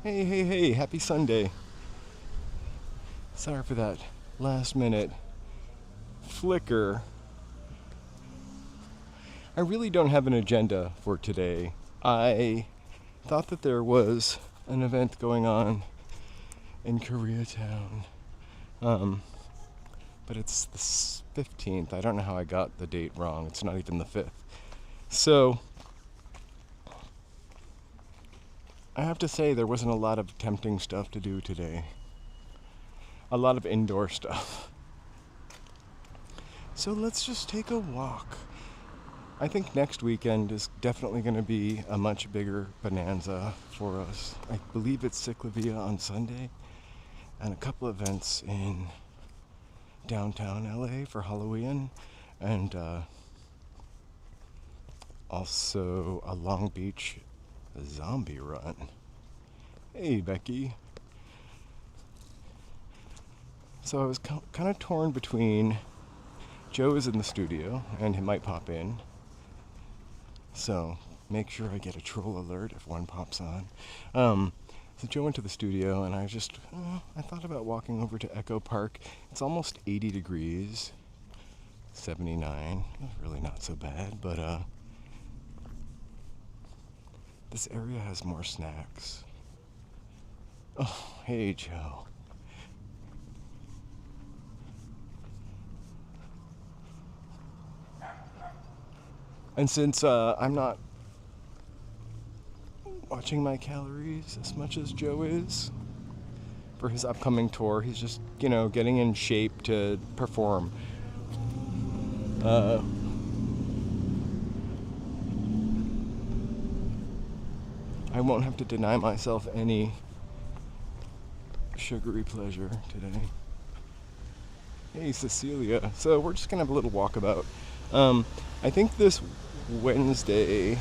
Hey, happy Sunday. Sorry for that last minute flicker. I really don't have an agenda for today. I thought that there was an event going on in Koreatown, but it's the 15th. I don't know how I got the date wrong. It's not even the 5th. So I have to say there wasn't a lot of tempting stuff to do today. A lot of indoor stuff. So let's just take a walk. I think next weekend is definitely going to be a much bigger bonanza for us. I believe it's Cyclavia on Sunday and a couple events in downtown LA for Halloween and also a Long Beach zombie run. Hey, Becky. So I was kind of torn between Joe is in the studio and he might pop in. So make sure I get a troll alert if one pops on. So Joe went to the studio and I thought about walking over to Echo Park. It's almost 80 degrees, 79. That's really not so bad, but this area has more snacks. Oh, hey, Joe. And since I'm not watching my calories as much as Joe is for his upcoming tour, he's just, getting in shape to perform. I won't have to deny myself any sugary pleasure today. Hey, Cecilia. So we're just gonna have a little walkabout. I think this Wednesday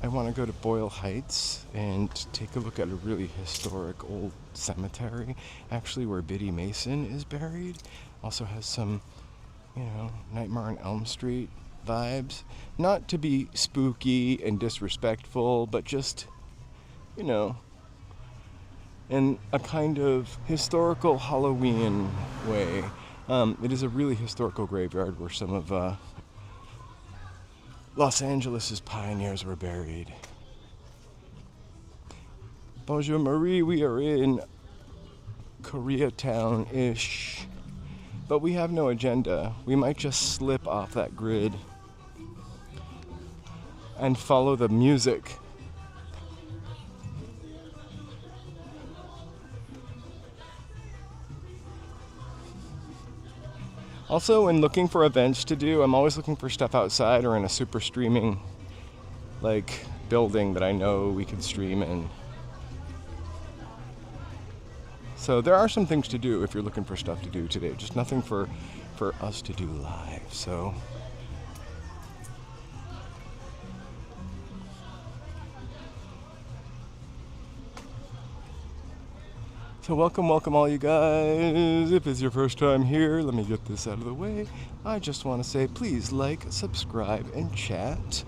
I want to go to Boyle Heights and take a look at a really historic old cemetery, actually where Biddy Mason is buried. Also has some, Nightmare on Elm Street vibes. Not to be spooky and disrespectful, but just, in a kind of historical Halloween way. It is a really historical graveyard where some of Los Angeles' pioneers were buried. Bonjour Marie, we are in Koreatown-ish, but we have no agenda. We might just slip off that grid and follow the music. Also, when looking for events to do, I'm always looking for stuff outside or in a super streaming, building that I know we could stream in. So there are some things to do if you're looking for stuff to do today. Just nothing for us to do live, so. So welcome all you guys. If it's your first time here, let me get this out of the way. I just want to say please like, subscribe, and chat.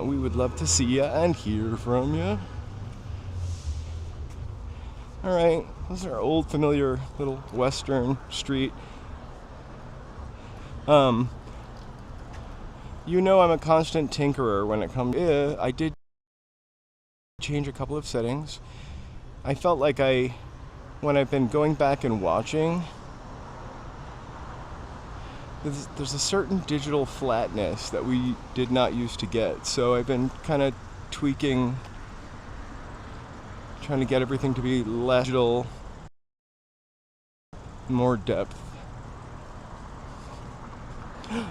We would love to see ya and hear from ya. Alright, this is our old familiar little western street. I'm a constant tinkerer when it comes. I did change a couple of settings. I felt like when I've been going back and watching, there's a certain digital flatness that we did not used to get. So I've been kind of tweaking, trying to get everything to be less digital, more depth.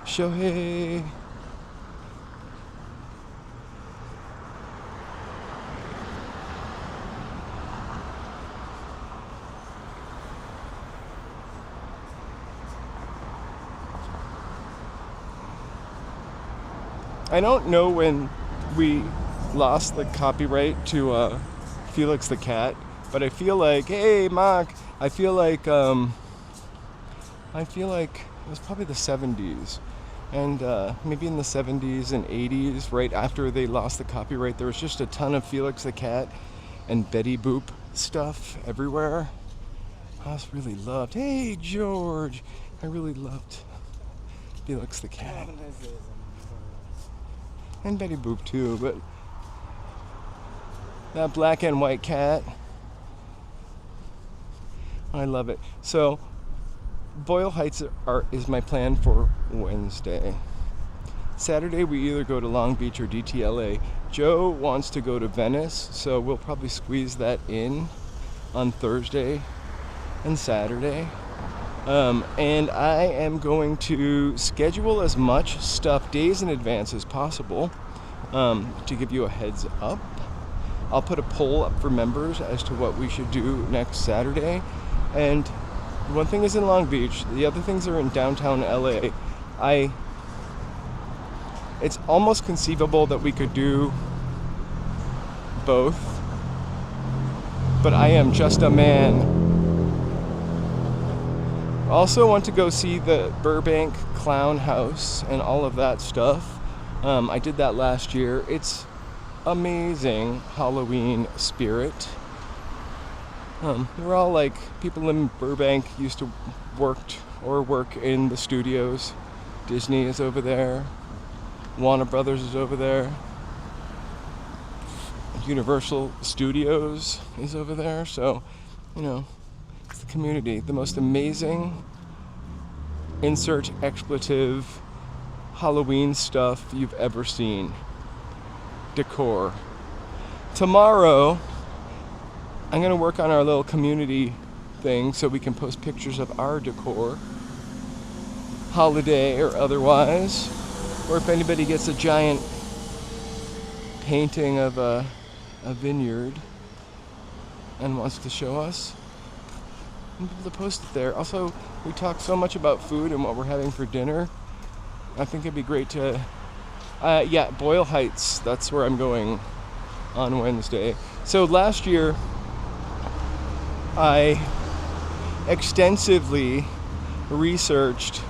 Shohei! I don't know when we lost the copyright to Felix the Cat, but I feel like, hey, Mark, I feel like it was probably the 70s, And maybe in the 70s and 80s, right after they lost the copyright, there was just a ton of Felix the Cat and Betty Boop stuff everywhere. I just really loved, hey George, I really loved Felix the Cat. And Betty Boop too, but that black and white cat, I love it. So Boyle Heights is my plan for Wednesday. Saturday we either go to Long Beach or DTLA. Joe wants to go to Venice, so we'll probably squeeze that in on Thursday and Saturday. And I am going to schedule as much stuff days in advance as possible to give you a heads up. I'll put a poll up for members as to what we should do next Saturday. And one thing is in Long Beach, the other things are in downtown LA. It's almost conceivable that we could do both, but I am just a man. Also want to go see the Burbank Clown House and all of that stuff. I did that last year. It's amazing Halloween spirit. They're all like people in Burbank used to work in the studios. Disney is over there. Warner Brothers is over there. Universal Studios is over there. So, it's the community. The most amazing insert expletive Halloween stuff you've ever seen. Decor. Tomorrow, I'm going to work on our little community thing so we can post pictures of our decor, holiday or otherwise, or if anybody gets a giant painting of a vineyard and wants to show us, I'm able to post it there. Also, we talk so much about food and what we're having for dinner. I think it'd be great to, Boyle Heights, that's where I'm going on Wednesday. So last year, I extensively researched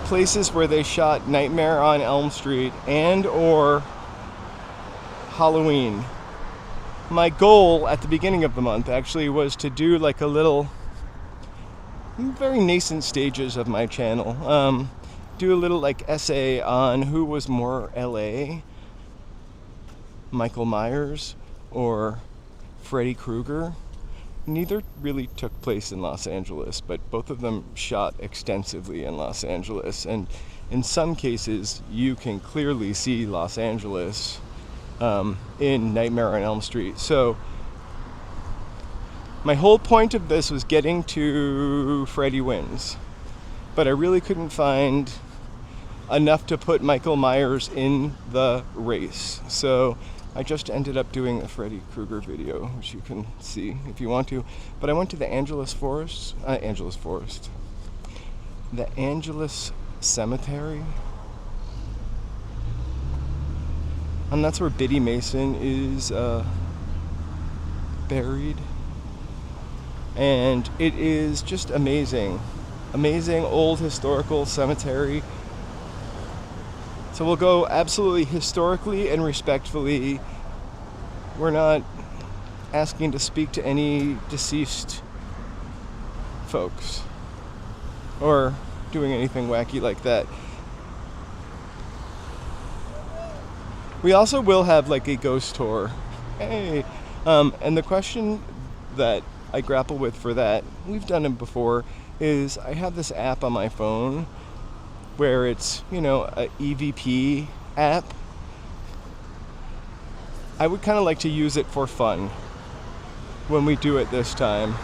places where they shot Nightmare on Elm Street and or Halloween. My goal at the beginning of the month actually was to do like a little, very nascent stages of my channel, do a little like essay on who was more LA, Michael Myers or Freddy Krueger. Neither really took place in Los Angeles, but both of them shot extensively in Los Angeles, and in some cases you can clearly see Los Angeles in Nightmare on Elm Street. So my whole point of this was getting to Freddy Wins, but I really couldn't find enough to put Michael Myers in the race. So I just ended up doing a Freddy Krueger video, which you can see if you want to. But I went to the Angeles Cemetery. And that's where Biddy Mason is buried. And it is just amazing. Amazing old historical cemetery. So we'll go absolutely historically and respectfully. We're not asking to speak to any deceased folks or doing anything wacky like that. We also will have like a ghost tour. Hey, and the question that I grapple with for that, we've done it before, is I have this app on my phone where it's, a EVP app. I would kind of like to use it for fun when we do it this time.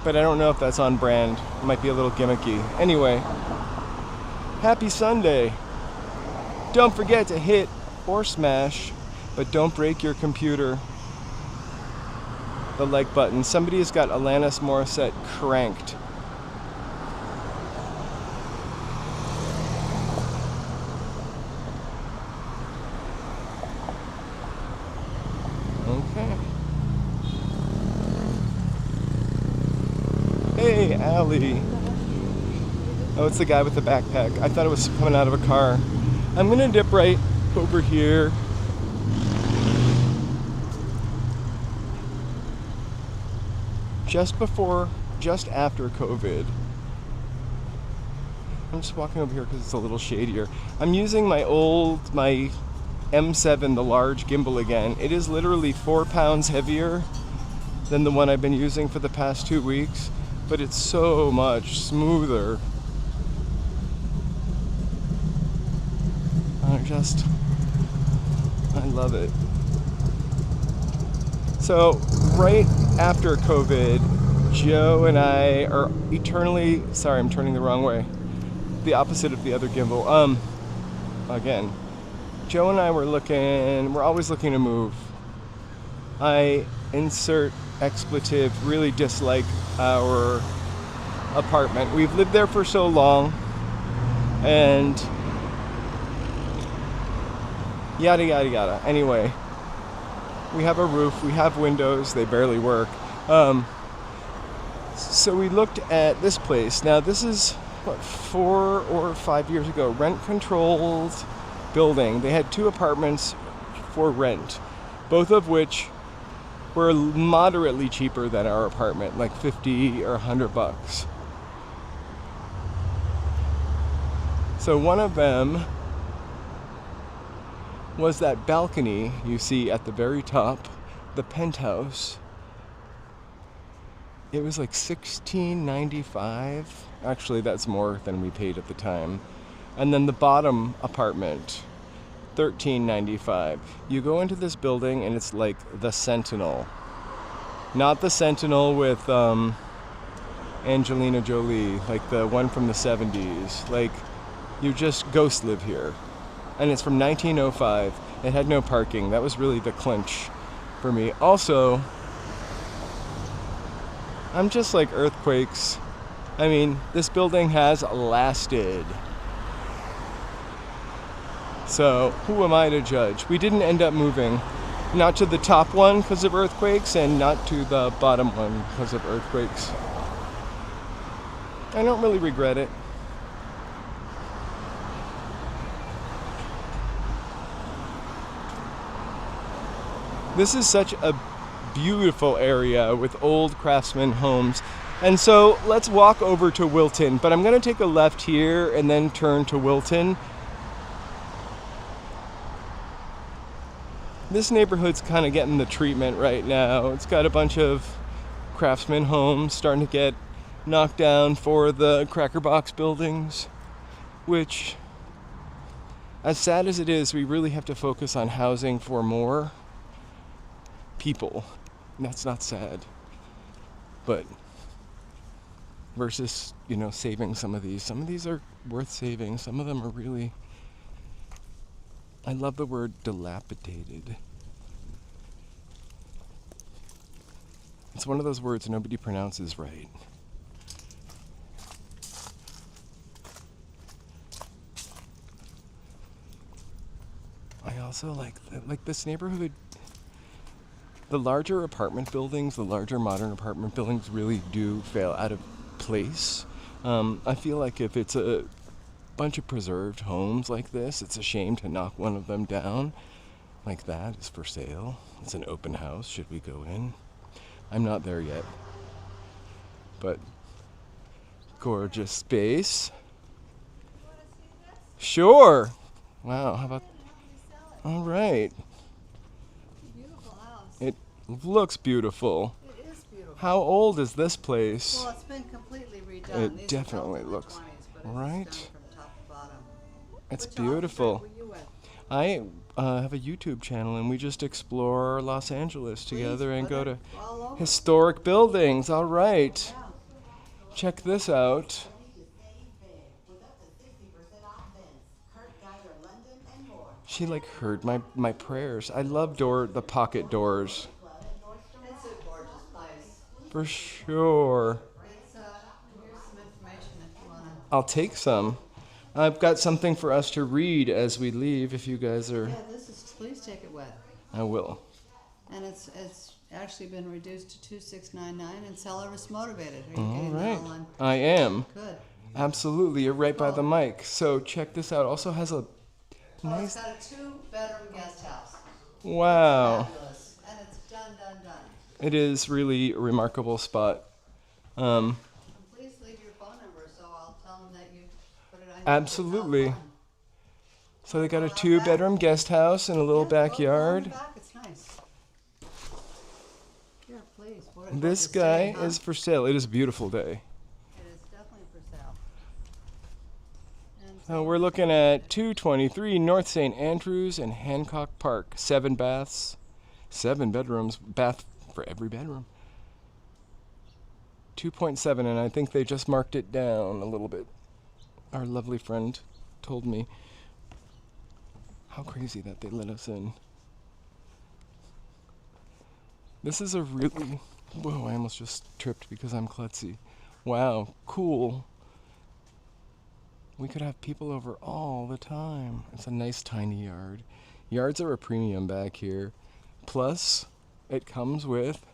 But I don't know if that's on brand. It might be a little gimmicky. Anyway, happy Sunday. Don't forget to hit or smash, but don't break your computer, the like button. Somebody has got Alanis Morissette cranked. Okay. Hey, Allie. Oh, it's the guy with the backpack. I thought it was coming out of a car. I'm gonna dip right over here. Just after COVID. I'm just walking over here because it's a little shadier. I'm using my M7, the large gimbal again. It is literally 4 pounds heavier than the one I've been using for the past 2 weeks, but it's so much smoother. I love it. So right after COVID, Joe and I are eternally, sorry, I'm turning the wrong way. The opposite of the other gimbal. Again, Joe and I we're always looking to move. I insert expletive, really dislike our apartment. We've lived there for so long, and yada yada yada. Anyway, we have a roof, we have windows, they barely work. So we looked at this place. Now this is, 4 or 5 years ago, rent-controlled building. They had 2 apartments for rent, both of which were moderately cheaper than our apartment, like $50 or $100. So one of them was that balcony you see at the very top, the penthouse. It was like $16.95. Actually, that's more than we paid at the time. And then the bottom apartment, $13.95. You go into this building and it's like the Sentinel. Not the Sentinel with Angelina Jolie, like the one from the 70s. Like, you just ghost live here. And it's from 1905. It had no parking. That was really the clinch for me. Also, I'm just like earthquakes. I mean, this building has lasted. So, who am I to judge? We didn't end up moving. Not to the top one because of earthquakes, and not to the bottom one because of earthquakes. I don't really regret it. This is such a beautiful area with old craftsman homes. And so let's walk over to Wilton, but I'm going to take a left here and then turn to Wilton. This neighborhood's kind of getting the treatment right now. It's got a bunch of craftsman homes starting to get knocked down for the Cracker Box buildings, which, as sad as it is, we really have to focus on housing for more people. And that's not sad, but versus, saving some of these. Some of these are worth saving. Some of them are really, I love the word dilapidated. It's one of those words nobody pronounces right. I also like this neighborhood. The larger apartment buildings, the larger modern apartment buildings really do fail out of place. I feel like if it's a bunch of preserved homes like this, it's a shame to knock one of them down. Like that is for sale. It's an open house. Should we go in? I'm not there yet. But gorgeous space. Sure. Wow, how about... All right. It looks beautiful. It is beautiful. How old is this place? Well, it's been completely redone. It These definitely are built looks in the 20s, but right. it's done from top to bottom. It's Which beautiful. office were you in? I have a YouTube channel, and we just explore Los Angeles together and put go it to all over. historic buildings. All right. Yeah. Check this out. She heard my prayers. I love the pocket doors. It's a gorgeous place. For sure. It's, here's some information if you want to. I'll take some. I've got something for us to read as we leave if you guys are... Yeah, please take it with. I will. And it's actually been reduced to $2,699, and seller is motivated. Are you All getting right. that all on? I am. Good. Absolutely. You're right by the Cool. mic. So check this out. Also has a Oh, it's nice. got a 2-bedroom guest house. Wow. Fabulous. And it's done. It is really a remarkable spot. And please leave your phone number so I'll tell them that you put it on. Absolutely. Your So they got a 2-bedroom guest house and a little backyard. Back. It's nice. Here, please. This guy is for sale. It is a beautiful day. It is definitely for sale. And So we're looking at 223 North St. Andrews and Hancock Park. 7 baths, 7 bedrooms, bath for every bedroom. 2.7, and I think they just marked it down a little bit. Our lovely friend told me. How crazy that they let us in. This is a really... Whoa, I almost just tripped because I'm klutzy. Wow, cool. We could have people over all the time. It's a nice tiny yard. Yards are a premium back here. Plus, it comes with...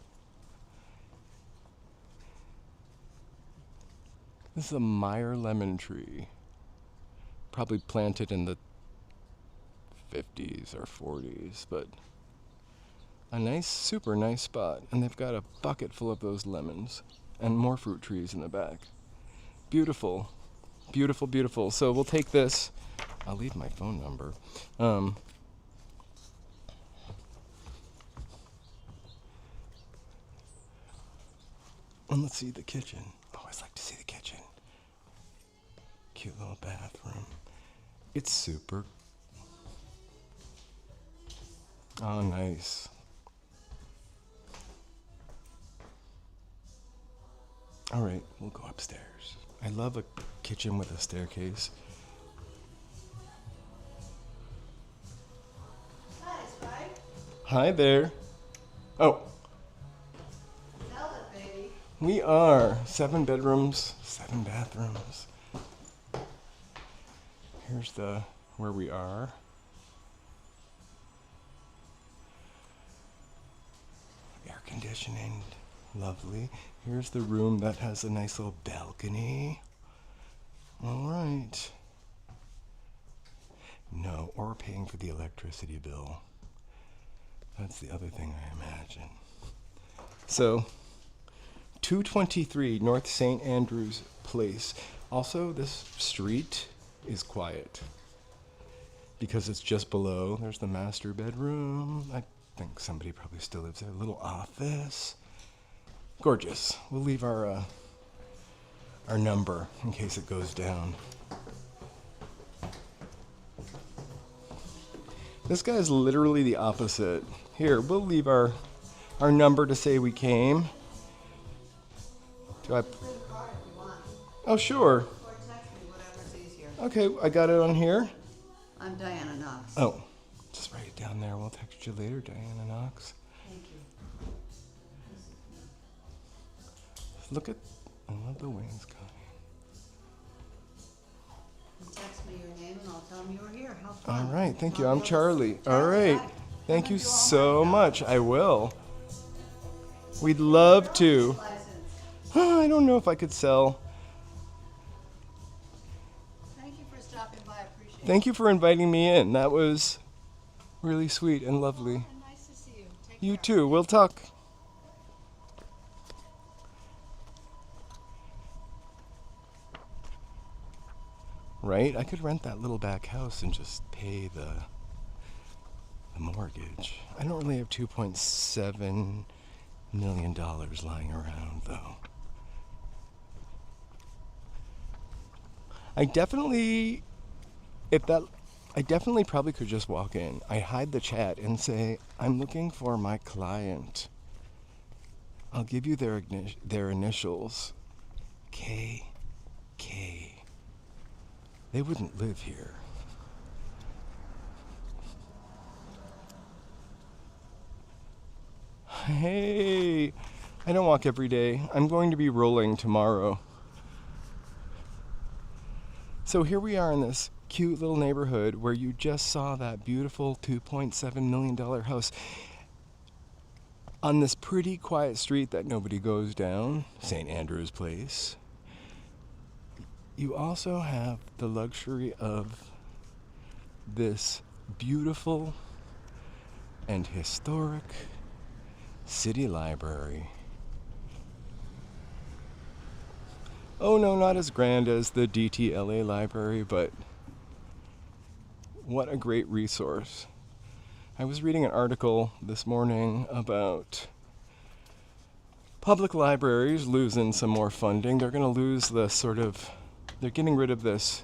This is a Meyer lemon tree. Probably planted in the 50s or 40s, but a nice, super nice spot. And they've got a bucket full of those lemons and more fruit trees in the back. Beautiful, beautiful, beautiful. So we'll take this. I'll leave my phone number. And let's see the kitchen. I always like to see the kitchen. Cute little bathroom. It's super. Oh, nice. All right, we'll go upstairs. I love a kitchen with a staircase. nice, right? Hi there. Oh, Sell it, baby. we are 7 bedrooms, 7 bathrooms. Here's the where we are. Air conditioning, lovely. Here's the room that has a nice little balcony. All right. No, or paying for the electricity bill. That's the other thing I imagine. So, 223 North St. Andrews Place. Also, this street is quiet because it's just below. There's the master bedroom. I think somebody probably still lives there. A little office. Gorgeous. We'll leave our number in case it goes down. This guy's literally the opposite. Here, we'll leave our number to say we came. Do I? Free card if you want. Oh, sure. Or text me, whatever's easier. Okay, I got it on here. I'm Diana Knox. Oh, just write it down there. We'll text you later, Diana Knox. Thank you. Look at, I love the wainscoting. You text me your name and I'll tell them you were here. How All fun. right, thank you. I'll I'm be able to- Charlie. All Charlie, right. hi. Thank you Come and do all so my much. I will. We'd love to. license. I don't know if I could sell. Thank you for stopping by. I appreciate it. Thank you for inviting me in. That was really sweet and lovely. And nice to see you. Take You care. too. We'll talk. Right? I could rent that little back house and just pay the mortgage. I don't really have $2.7 million lying around, though. I definitely probably could just walk in. I hide the chat and say, I'm looking for my client. I'll give you their initials. K. They wouldn't live here. Hey, I don't walk every day. I'm going to be rolling tomorrow. So here we are in this cute little neighborhood where you just saw that beautiful $2.7 million house. On this pretty quiet street that nobody goes down, St. Andrew's Place, you also have the luxury of this beautiful and historic city library. Oh no, not as grand as the DTLA library, but what a great resource. I was reading an article this morning about public libraries losing some more funding. They're going to lose they're getting rid of this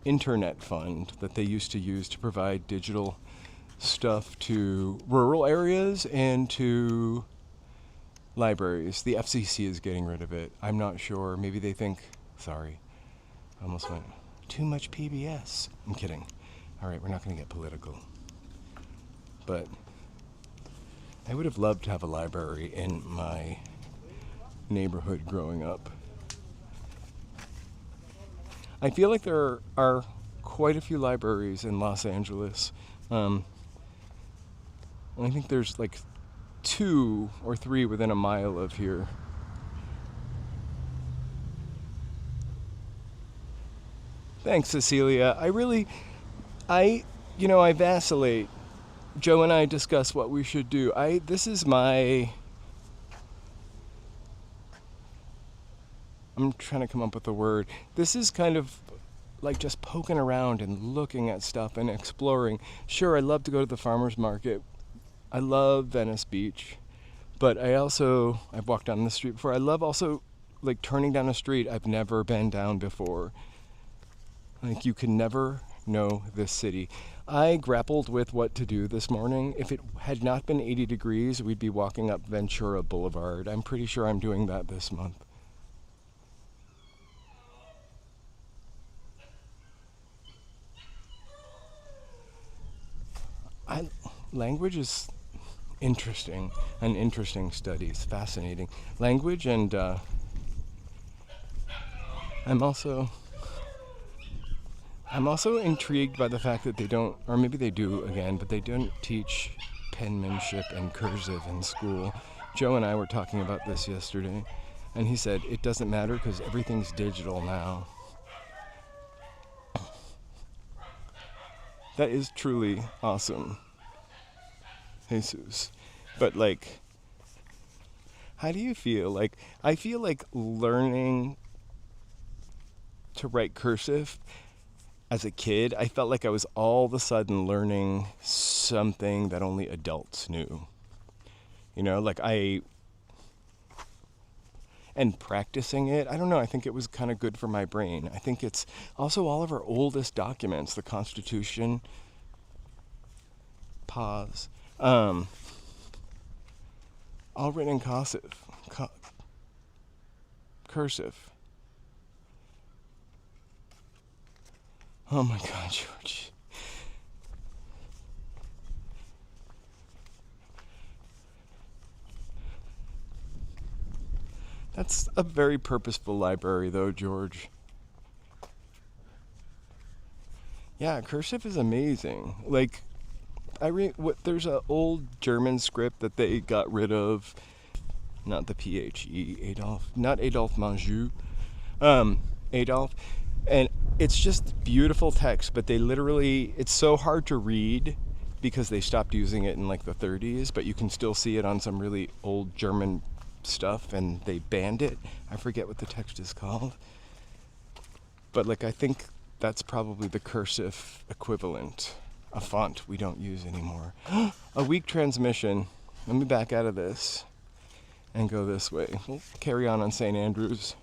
internet fund that they used to use to provide digital stuff to rural areas and to libraries. The FCC is getting rid of it. I'm not sure. Maybe they think, sorry, I almost went, too much PBS. I'm kidding. All right, we're not going to get political. But I would have loved to have a library in my neighborhood growing up. I feel like there are quite a few libraries in Los Angeles. I think there's like 2 or 3 within a mile of here. Thanks, Cecilia. I vacillate. Joe and I discuss what we should do. I'm trying to come up with a word. This is kind of like just poking around and looking at stuff and exploring. Sure, I love to go to the farmer's market. I love Venice Beach, but I've walked down the street before. I love also like turning down a street I've never been down before. Like you can never know this city. I grappled with what to do this morning. If it had not been 80 degrees, we'd be walking up Wilshire Boulevard. I'm pretty sure I'm doing that this month. Language is interesting, an interesting study. It's fascinating. Language and I'm also intrigued by the fact that they don't, or maybe they do again, but they don't teach penmanship and cursive in school. Joe and I were talking about this yesterday, and he said it doesn't matter because everything's digital now. That is truly awesome, Jesus. But like, how do you feel? Like, I feel like learning to write cursive as a kid, I felt like I was all of a sudden learning something that only adults knew. And practicing it, I don't know, I think it was kind of good for my brain. I think it's also all of our oldest documents, the Constitution, all written in cursive. Oh my God, George. That's a very purposeful library, though, George. Yeah, cursive is amazing. Like, there's an old German script that they got rid of. Not the PHE, Adolf. Not Adolphe Menjou. Adolf. And it's just beautiful text, but it's so hard to read because they stopped using it in like the 30s, but you can still see it on some really old German stuff, and they banned it. I forget what the text is called. But like, I think that's probably the cursive equivalent, a font we don't use anymore. A weak transmission. Let me back out of this and go this way. We'll carry on St. Andrews.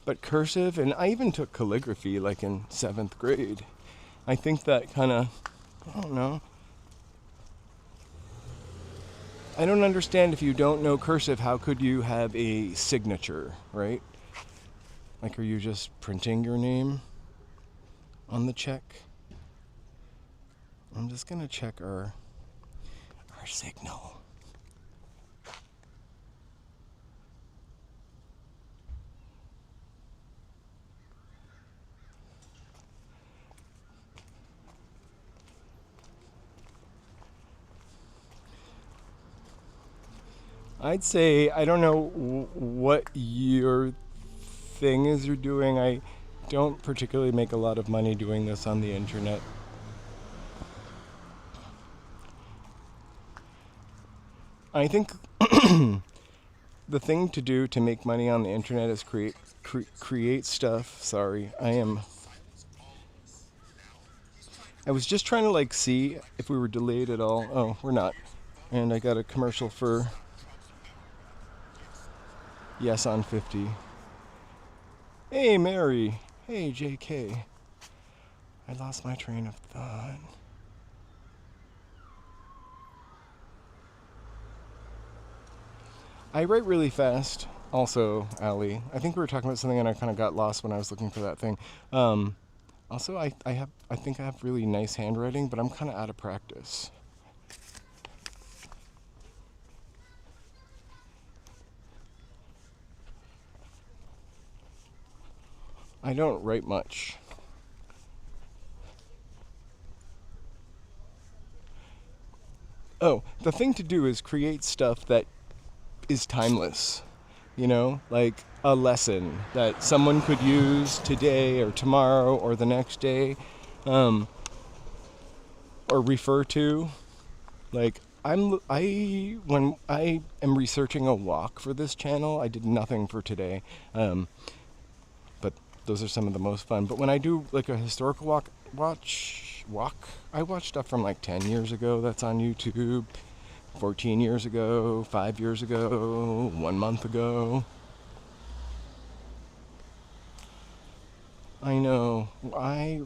But cursive, and I even took calligraphy like in 7th grade. I think that kind of, I don't know. I don't understand, if you don't know cursive, how could you have a signature, right? Like, are you just printing your name on the check? I'm just going to check our signal. I'd say I don't know what your thing is you're doing. I don't particularly make a lot of money doing this on the internet. I think the thing to do to make money on the internet is create stuff. Sorry, I was just trying to like see if we were delayed at all. Oh, we're not. And I got a commercial for Yes on 50. Hey Mary. Hey JK. I lost my train of thought. I write really fast. Also, Allie, I think we were talking about something and I kind of got lost when I was looking for that thing. Also, I think I have really nice handwriting, but I'm kind of out of practice. I don't write much. Oh, the thing to do is create stuff that is timeless. You know, like a lesson that someone could use today or tomorrow or the next day, or refer to. Like when I am researching a walk for this channel, I did nothing for today, but those are some of the most fun. But when I do like a historical walk, I watch stuff from like 10 years ago that's on YouTube. 14 years ago, 5 years ago, 1 month ago. I know. I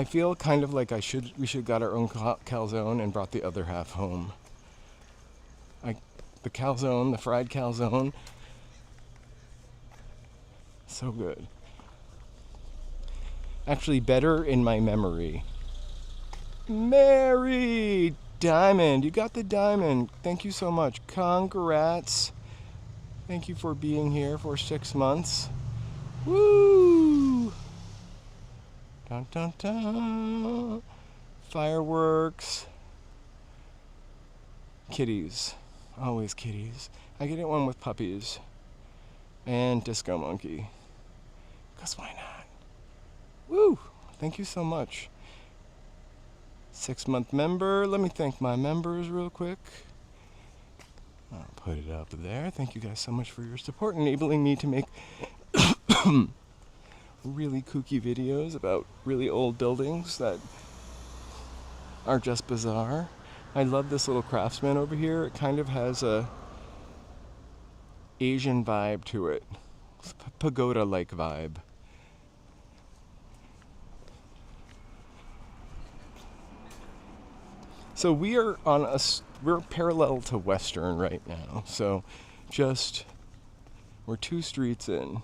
feel kind of like we should got our own calzone and brought the other half home. The calzone, the fried calzone, so good. Actually better in my memory. Mary! Diamond! You got the diamond. Thank you so much. Congrats. Thank you for being here for 6 months. Woo! Dun dun dun. Fireworks. Kitties. Always kitties. I get it one with puppies. And Disco Monkey. 'Cause why not? Woo! Thank you so much. 6-month member. Let me thank my members real quick. I'll put it up there. Thank you guys so much for your support, enabling me to make really kooky videos about really old buildings that are just bizarre. I love this little craftsman over here. It kind of has a Asian vibe to it. Pagoda-like vibe. So we're parallel to Western right now. So we're 2 streets in.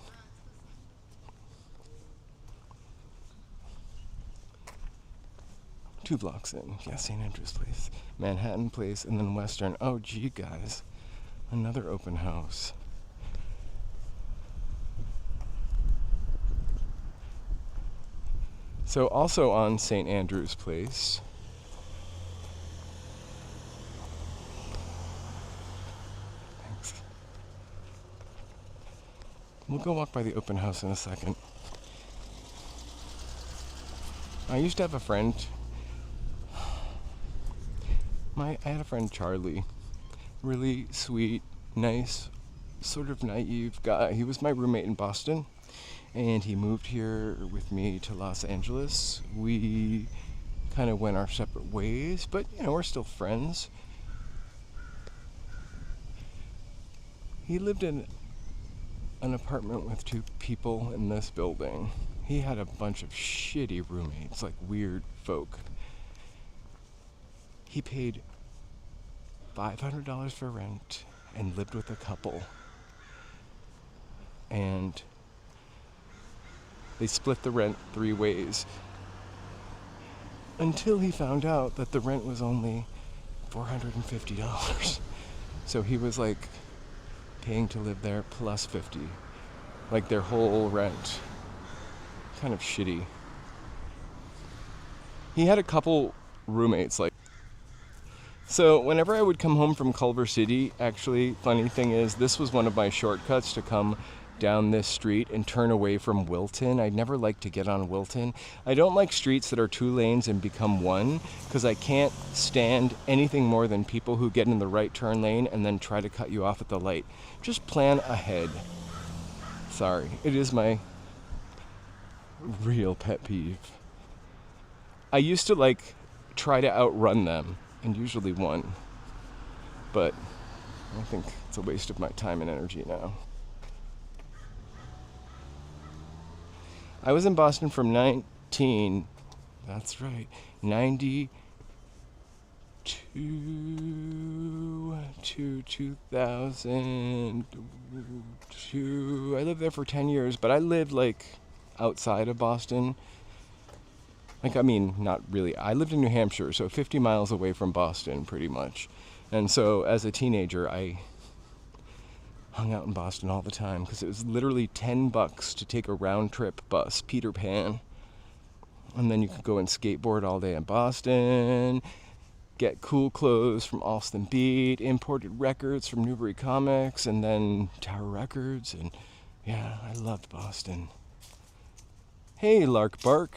Two blocks in. Yeah, St. Andrews Place, Manhattan Place, and then Western. Oh, gee, guys. Another open house. So also on St. Andrews Place. Thanks. We'll go walk by the open house in a second. I used to have a friend. I had a friend, Charlie. Really sweet, nice, sort of naive guy. He was my roommate in Boston, and he moved here with me to Los Angeles. We kind of went our separate ways, but we're still friends. He lived in an apartment with 2 people in this building. He had a bunch of shitty roommates, like weird folk. He paid $500 for rent and lived with a couple. And they split the rent 3 ways. Until he found out that the rent was only $450. So he was like paying to live there plus 50. Like their whole rent. Kind of shitty. He had a couple roommates, like So whenever I would come home from Culver City, actually, funny thing is, this was one of my shortcuts to come down this street and turn away from Wilton. I'd never like to get on Wilton. I don't like streets that are 2 lanes and become 1, because I can't stand anything more than people who get in the right turn lane and then try to cut you off at the light. Just plan ahead. Sorry, it is my real pet peeve. I used to try to outrun them, and usually won. But I think it's a waste of my time and energy now. I was in Boston from 92 to 2002. I lived there for 10 years, but I lived outside of Boston. Not really. I lived in New Hampshire, so 50 miles away from Boston, pretty much. And so as a teenager, I hung out in Boston all the time because it was literally $10 to take a round trip bus, Peter Pan. And then you could go and skateboard all day in Boston, get cool clothes from Alston Beat, imported records from Newbury Comics, and then Tower Records. And yeah, I loved Boston. Hey, Lark Bark.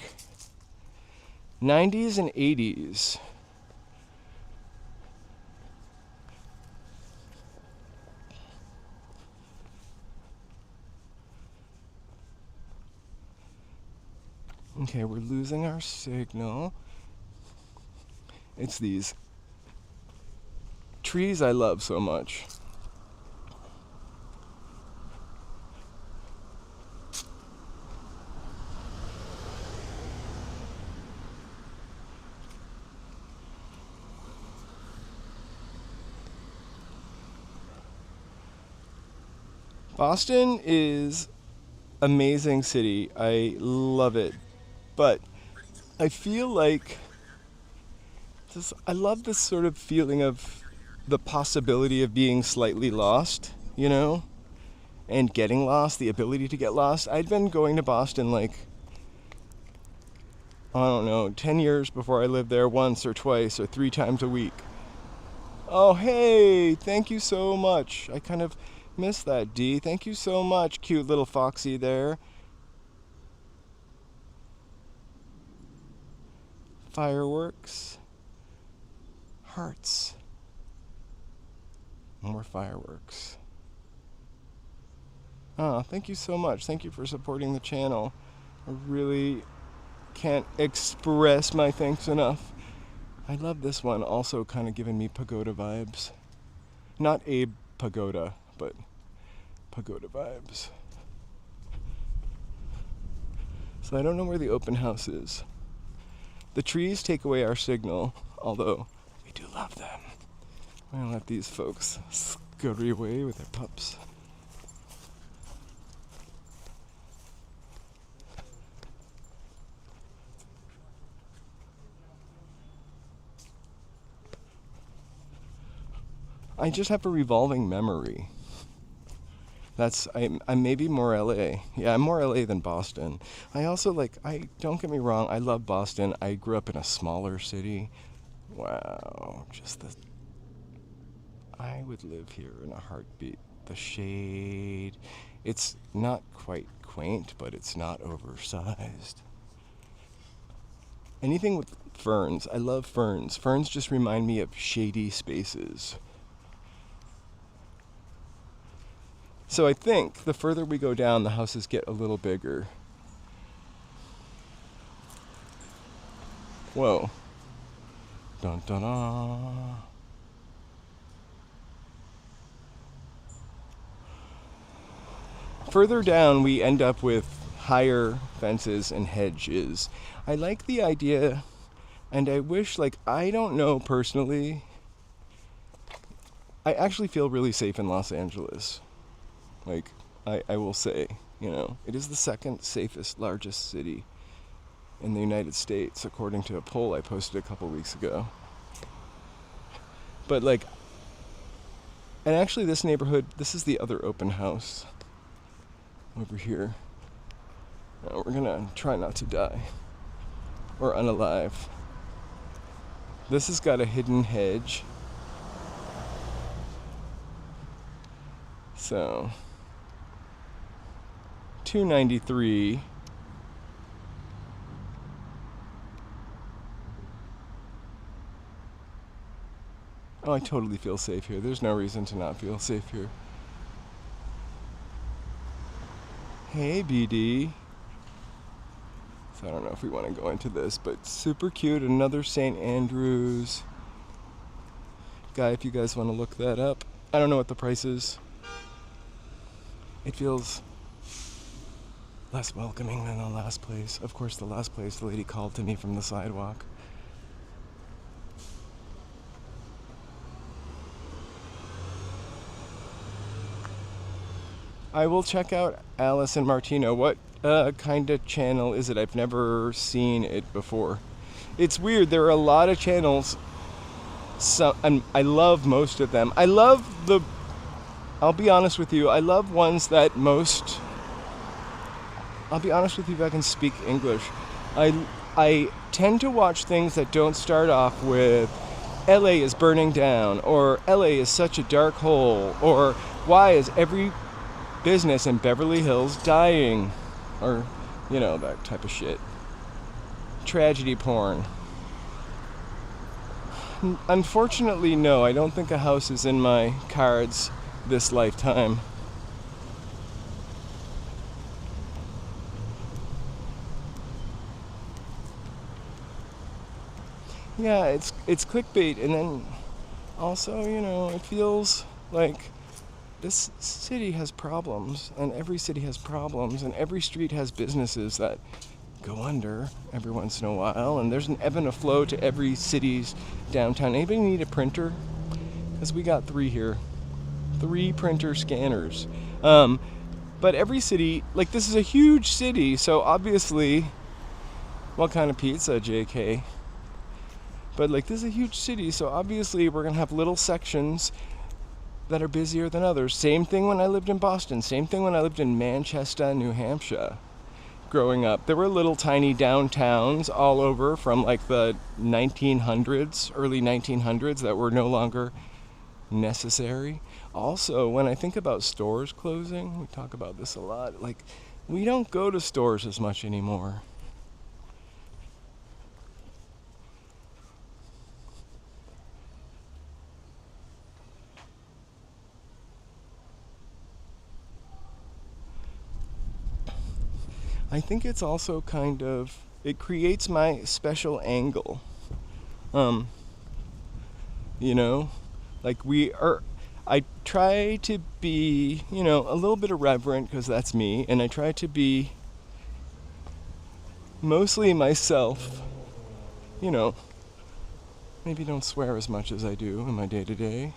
90s and 80s. Okay, we're losing our signal. It's these trees I love so much. Boston is amazing city. I love it. But I feel like I love this sort of feeling of the possibility of being slightly lost, and getting lost, the ability to get lost. I'd been going to Boston 10 years before I lived there, once or twice or 3 times a week. Oh, hey, thank you so much. I kind of missed that, Dee. Thank you so much, cute little foxy there. Fireworks. Hearts. More fireworks. Oh, thank you so much. Thank you for supporting the channel. I really can't express my thanks enough. I love this one, also kind of giving me pagoda vibes. Not a pagoda, but pagoda vibes. So I don't know where the open house is. The trees take away our signal, although we do love them. I'm gonna let these folks scurry away with their pups. I just have a revolving memory. I'm maybe more LA. Yeah, I'm more LA than Boston. I also don't get me wrong, I love Boston. I grew up in a smaller city. Wow, I would live here in a heartbeat. The shade. It's not quite quaint, but it's not oversized. Anything with ferns. I love ferns. Ferns just remind me of shady spaces. So I think the further we go down, the houses get a little bigger. Whoa. Dun dun dun. Further down, we end up with higher fences and hedges. I like the idea, and I wish, I don't know personally. I actually feel really safe in Los Angeles. I will say, it is the second safest, largest city in the United States, according to a poll I posted a couple weeks ago. But and actually this neighborhood, this is the other open house over here. Now we're gonna try not to die or unalive. This has got a hidden hedge. So, $2.93. Oh, I totally feel safe here. There's no reason to not feel safe here. Hey, BD. So I don't know if we want to go into this, but super cute. Another St. Andrews. Guy, if you guys want to look that up. I don't know what the price is. It feels less welcoming than the last place. Of course, the last place, the lady called to me from the sidewalk. I will check out Alice and Martino. What kind of channel is it? I've never seen it before. It's weird. There are a lot of channels. And I love most of them. I'll be honest with you. I love ones that most. I'll be honest with you if I can speak English. I tend to watch things that don't start off with LA is burning down, or LA is such a dark hole, or why is every business in Beverly Hills dying, or that type of shit. Tragedy porn. Unfortunately, no, I don't think a house is in my cards this lifetime. Yeah, it's clickbait, and then also, it feels like this city has problems, and every city has problems, and every street has businesses that go under every once in a while, and there's an ebb and a flow to every city's downtown. Anybody need a printer? Because we got 3 here. 3 printer scanners. But every city, like this is a huge city, so obviously, what kind of pizza, JK? But like this is a huge city, so obviously we're gonna have little sections that are busier than others. Same thing when I lived in Boston. Same thing when I lived in Manchester, New Hampshire. Growing up, there were little tiny downtowns all over from like the 1900s, early 1900s, that were no longer necessary. Also, when I think about stores closing, we talk about this a lot, like we don't go to stores as much anymore. I think it's also it creates my special angle. Like I try to be, a little bit irreverent because that's me, and I try to be mostly myself, maybe don't swear as much as I do in my day-to-day.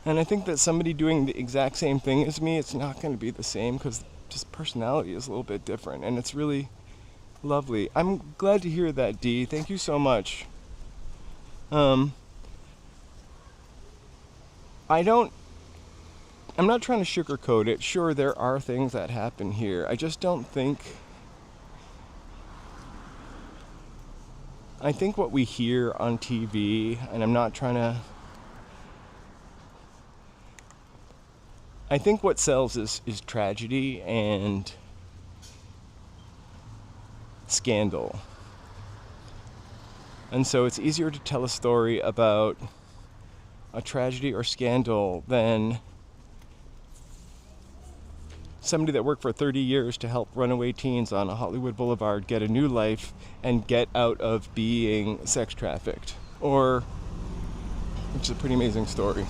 And I think that somebody doing the exact same thing as me, it's not going to be the same because just personality is a little bit different, and it's really lovely. I'm glad to hear that, Dee. Thank you so much. I'm not trying to sugarcoat it. Sure, there are things that happen here. I just don't think. I think what we hear on TV, and I'm not trying to. I think what sells is tragedy and scandal. And so it's easier to tell a story about a tragedy or scandal than somebody that worked for 30 years to help runaway teens on a Hollywood Boulevard get a new life and get out of being sex trafficked. Which is a pretty amazing story.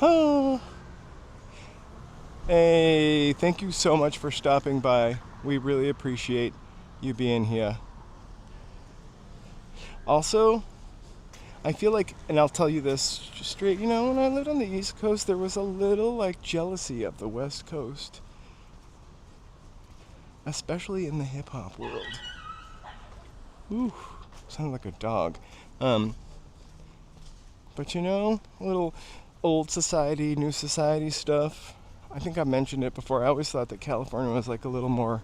Oh. Hey, thank you so much for stopping by. We really appreciate you being here. Also, I feel like, and I'll tell you this just straight, when I lived on the East Coast, there was a little jealousy of the West Coast. Especially in the hip-hop world. Ooh, sounded like a dog. But a little old society, new society stuff. I think I mentioned it before. I always thought that California was like a little more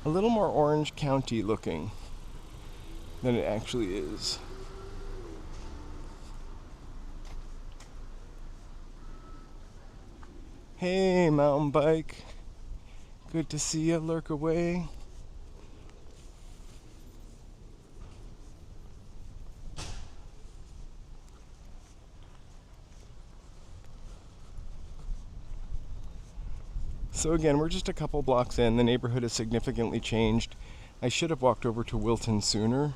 Orange County looking. than it actually is. Hey, mountain bike. Good to see you lurk away. So again, we're just a couple blocks in. The neighborhood has significantly changed. I should have walked over to Wilton sooner,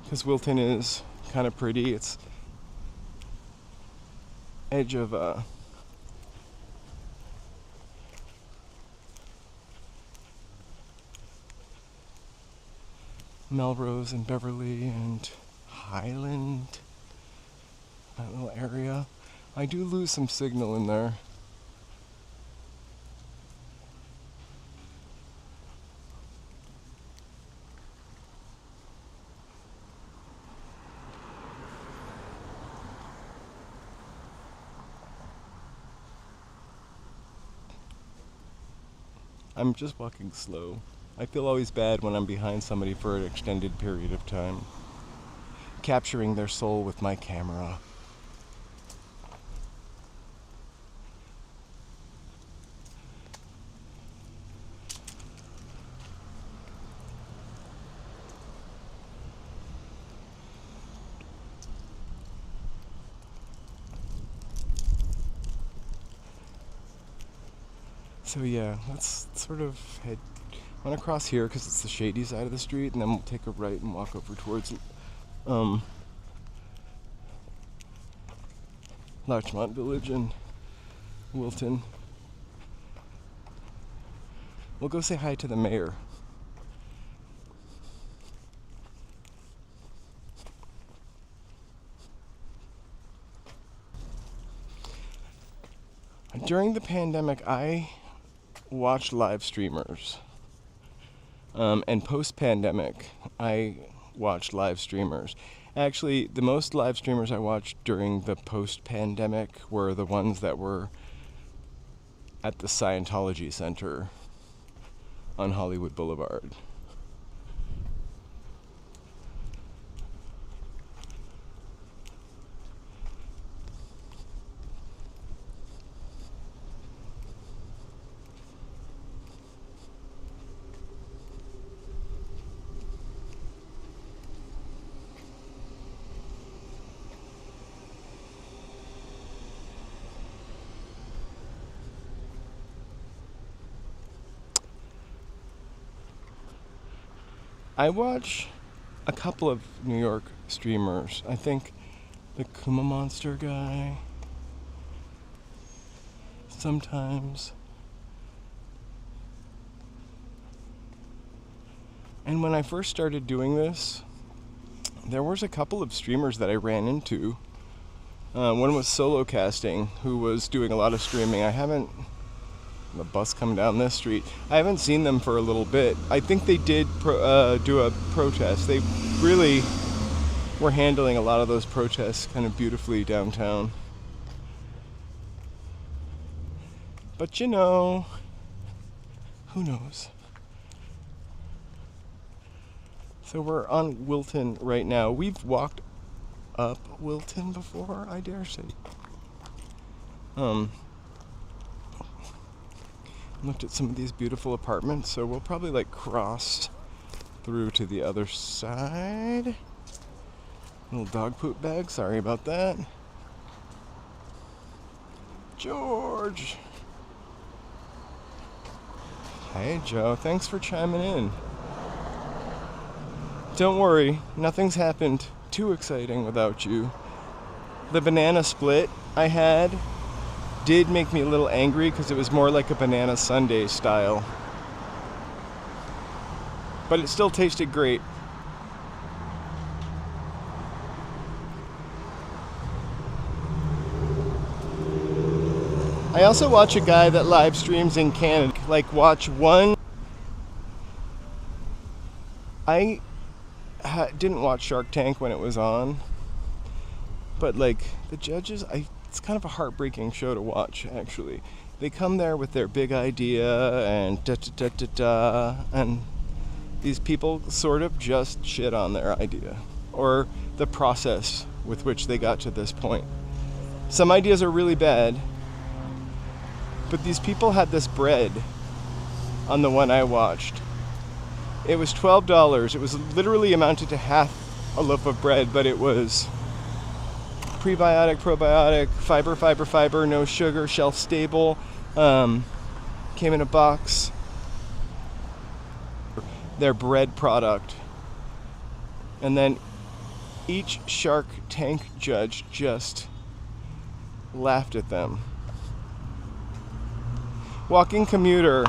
because Wilton is kind of pretty. It's edge of Melrose and Beverly and Highland, that little area. I do lose some signal in there. I'm just walking slow. I feel always bad when I'm behind somebody for an extended period of time, capturing their soul with my camera. So yeah, let's sort of head on across here because it's the shady side of the street, and then we'll take a right and walk over towards Larchmont Village and Wilton. We'll go say hi to the mayor. During the pandemic, I watched live streamers. And post-pandemic, I watched live streamers. Actually, the most live streamers I watched during the post-pandemic were the ones that were at the Scientology Center on Hollywood Boulevard. I watch a couple of New York streamers. I think the Kuma Monster guy, sometimes. And when I first started doing this, there was a couple of streamers that I ran into. One was Solo Casting, who was doing a lot of streaming. The bus come down this street. I haven't seen them for a little bit. I think they did do a protest. They really were handling a lot of those protests kind of beautifully downtown. But you know, who knows? So we're on Wilton right now. We've walked up Wilton before, I dare say. Looked at some of these beautiful apartments, so we'll probably like cross through to the other side. Little dog poop bag, sorry about that. George! Hey Joe, thanks for chiming in. Don't worry, nothing's happened too exciting without you. The banana split I had did make me a little angry because it was more like a banana sundae style. But it still tasted great. I also watch a guy that live streams in Canada. Like watch one. I didn't watch Shark Tank when it was on. But like the judges, it's kind of a heartbreaking show to watch, actually. They come there with their big idea and and these people sort of just shit on their idea or the process with which they got to this point. Some ideas are really bad, but these people had this bread on the one I watched. It was $12. It was literally amounted to half a loaf of bread, but it was prebiotic, probiotic, fiber, no sugar, shelf stable, came in a box. Their bread product. And then each Shark Tank judge just laughed at them. Walking commuter.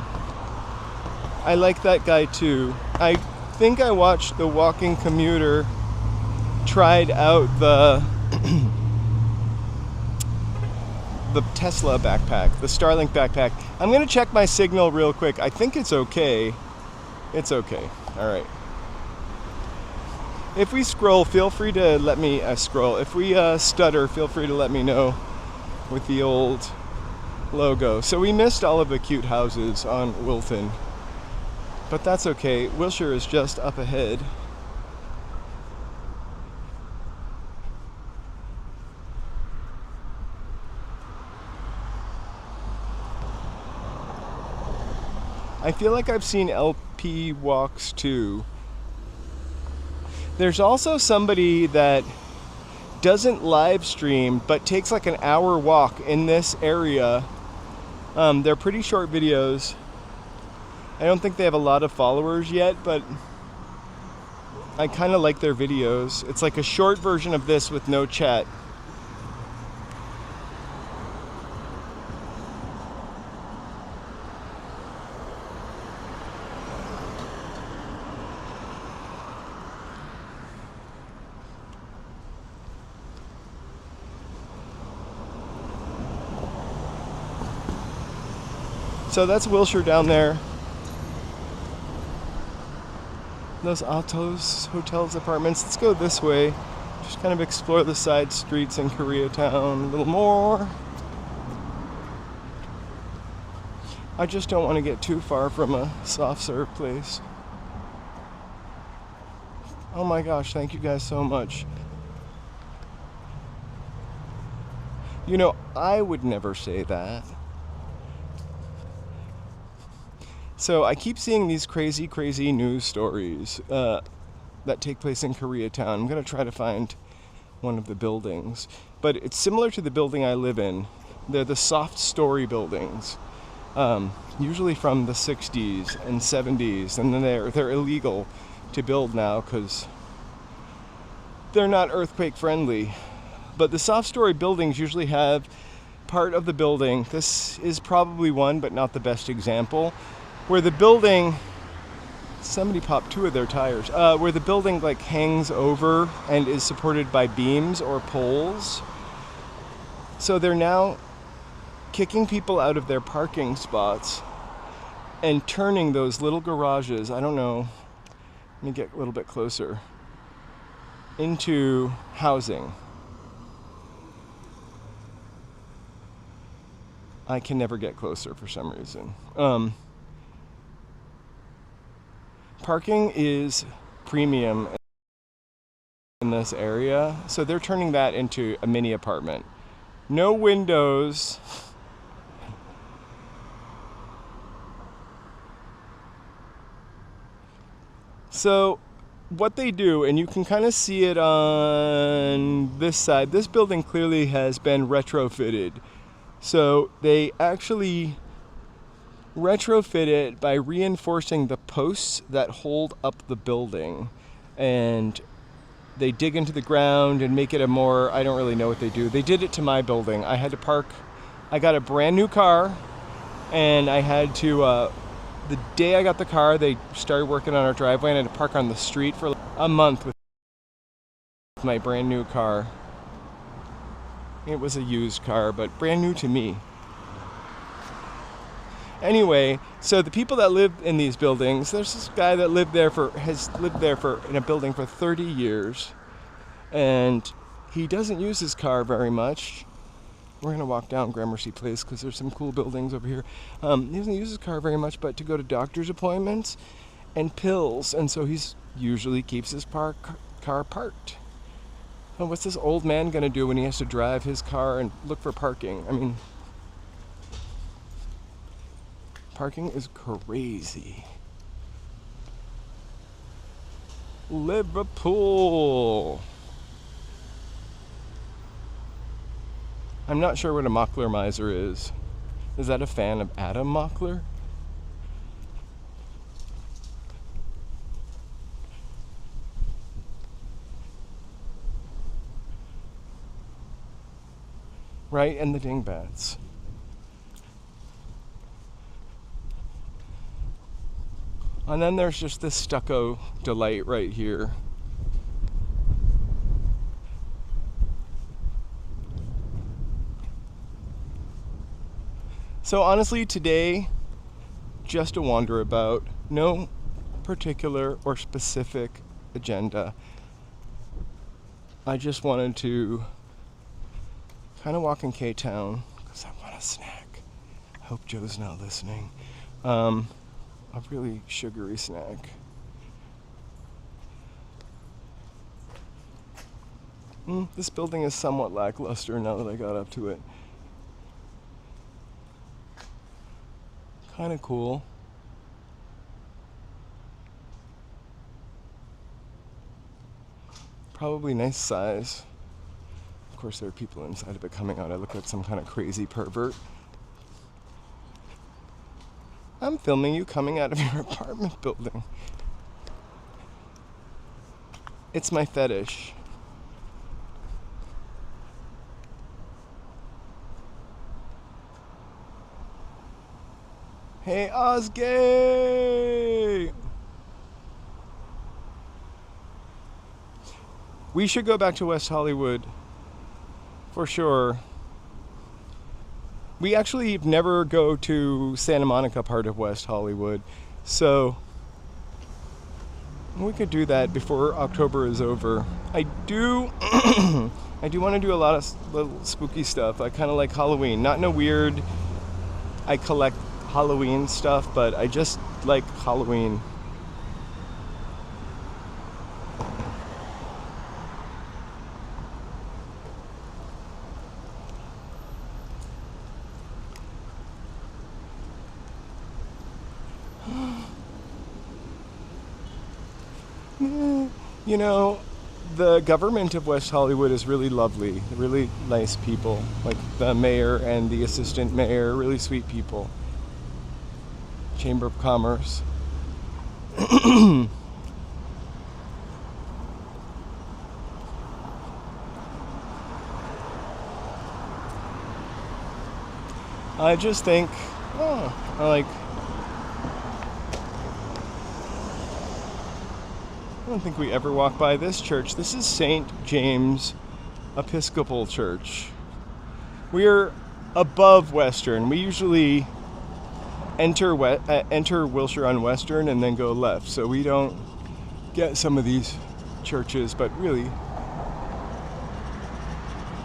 I like that guy too. I think I watched the walking commuter tried out the the Tesla backpack, the Starlink backpack. I'm gonna check my signal real quick. I think it's okay. It's okay. All right. If we scroll, feel free to let me scroll. If we stutter, feel free to let me know with the old logo. So we missed all of the cute houses on Wilton, but that's okay. Wilshire is just up ahead. I feel like I've seen LP walks too. There's also somebody that doesn't live stream but takes like an hour walk in this area. They're pretty short videos. I don't think they have a lot of followers yet, but I kind of like their videos. It's like a short version of this with no chat. So that's Wilshire down there. Those Atos, hotels, apartments. Let's go this way. Just kind of explore the side streets in Koreatown a little more. I just don't want to get too far from a soft serve place. Oh my gosh, thank you guys so much. You know, I would never say that. So I keep seeing these crazy news stories that take place in Koreatown. I'm going to try to find one of the buildings. But it's similar to the building I live in. They're the soft story buildings, usually from the 60s and 70s. And then they're illegal to build now because they're not earthquake friendly. But the soft story buildings usually have part of the building. This is probably one, but not the best example. Where the building, somebody popped 2 of their tires, where the building like hangs over and is supported by beams or poles. So they're now kicking people out of their parking spots and turning those little garages, I don't know, let me get a little bit closer, into housing. I can never get closer for some reason. Parking is premium in this area, so they're turning that into a mini apartment. No windows. So what they do, and you can kind of see it on this side, this building clearly has been retrofitted. So they actually retrofit it by reinforcing the posts that hold up the building, and they dig into the ground and make it a more, I don't really know what they do. They did it to my building. I had to park, I got a brand new car, and I had to, the day I got the car, they started working on our driveway, and I had to park on the street for a month with my brand new car. It was a used car, but brand new to me. Anyway, so the people that live in these buildings, there's this guy that has lived there in a building for 30 years, and he doesn't use his car very much. We're gonna walk down Gramercy Place because there's some cool buildings over here. He doesn't use his car very much, but to go to doctor's appointments, and pills, and so he's usually keeps his car parked. Well, what's this old man gonna do when he has to drive his car and look for parking? I mean, parking is crazy. Liverpool. I'm not sure what a Mockler miser is. Is that a fan of Adam Mockler? Right, and the dingbats. And then there's just this stucco delight right here. So honestly, today, just a wander about, no particular or specific agenda. I just wanted to kind of walk in K-Town because I want a snack. I hope Joe's not listening. A really sugary snack. This building is somewhat lackluster now that I got up to it. Kind of cool. Probably nice size. Of course, there are people inside of it coming out. I look like some kind of crazy pervert. I'm filming you coming out of your apartment building. It's my fetish. Hey, Osgay! We should go back to West Hollywood. For sure. We actually never go to Santa Monica part of West Hollywood, so we could do that before October is over. I do I do want to do a lot of little spooky stuff. I kind of like Halloween. Not in a weird, I collect Halloween stuff, but I just like Halloween. You know, the government of West Hollywood is really lovely, really nice people. Like the mayor and the assistant mayor, really sweet people. Chamber of Commerce. I just think, I don't think we ever walk by this church. This is St. James Episcopal Church. We're above Western. We usually enter Wilshire on Western and then go left. So we don't get some of these churches, but really,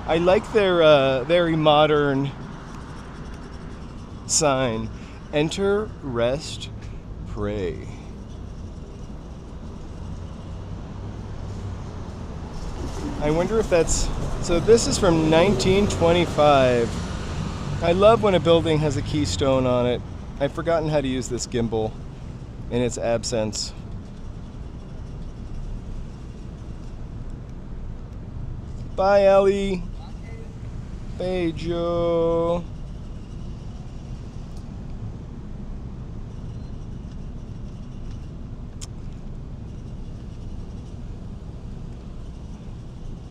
I like their very modern sign. Enter, rest, pray. I wonder if that's... So this is from 1925. I love when a building has a keystone on it. I've forgotten how to use this gimbal in its absence. Bye, Ellie. Bye, Joe.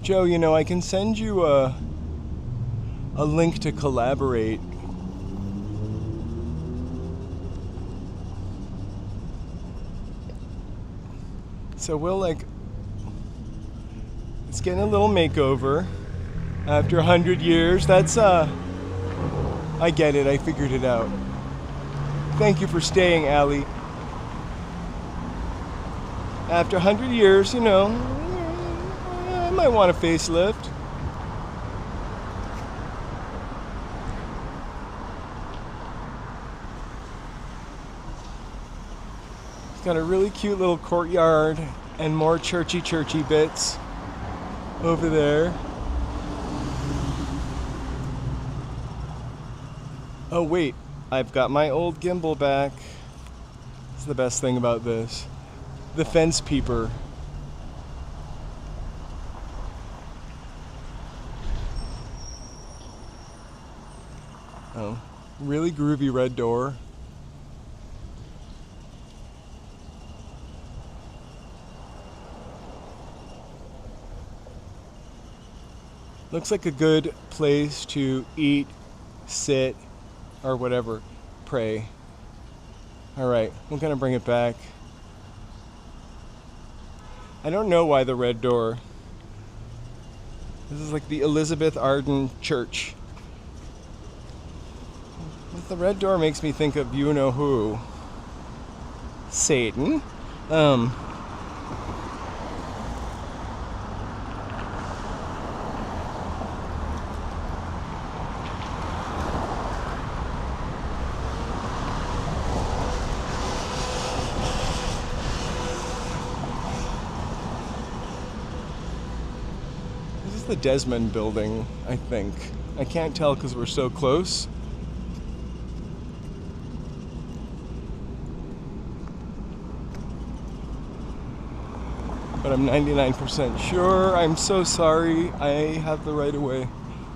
Joe, you know, I can send you a link to collaborate. So we'll it's getting a little makeover after 100 years. That's, I get it, I figured it out. Thank you for staying, Allie. After 100 years, you know, I might want a facelift. got a really cute little courtyard and more churchy bits over there. Oh wait, I've got my old gimbal back. It's the best thing about this. The fence peeper. Oh, really groovy red door. Looks like a good place to eat, sit, or whatever, pray. All right, we're gonna bring it back. I don't know why the red door. This is like the Elizabeth Arden Church. But the red door makes me think of you know who. Satan. This is the Desmond building, I think. I can't tell because we're so close. But I'm 99% sure. I'm so sorry. I have the right of way.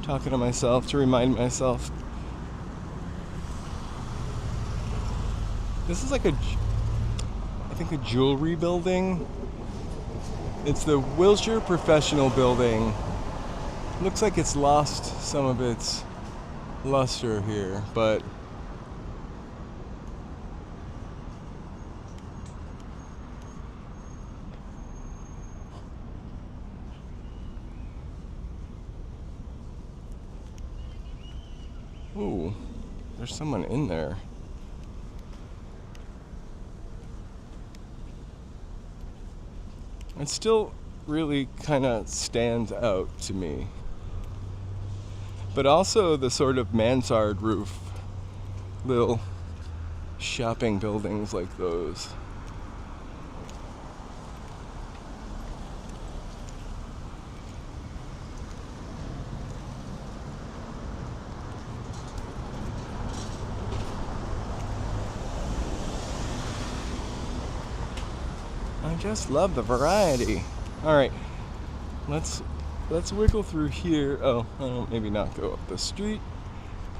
Talking to myself to remind myself. This is like I think a jewelry building. It's the Wilshire Professional Building. Looks like it's lost some of its luster here, but ooh, there's someone in there. It still really kind of stands out to me. But also the sort of mansard roof, little shopping buildings like those. I just love the variety. All right, let's wiggle through here. Oh, maybe not go up the street.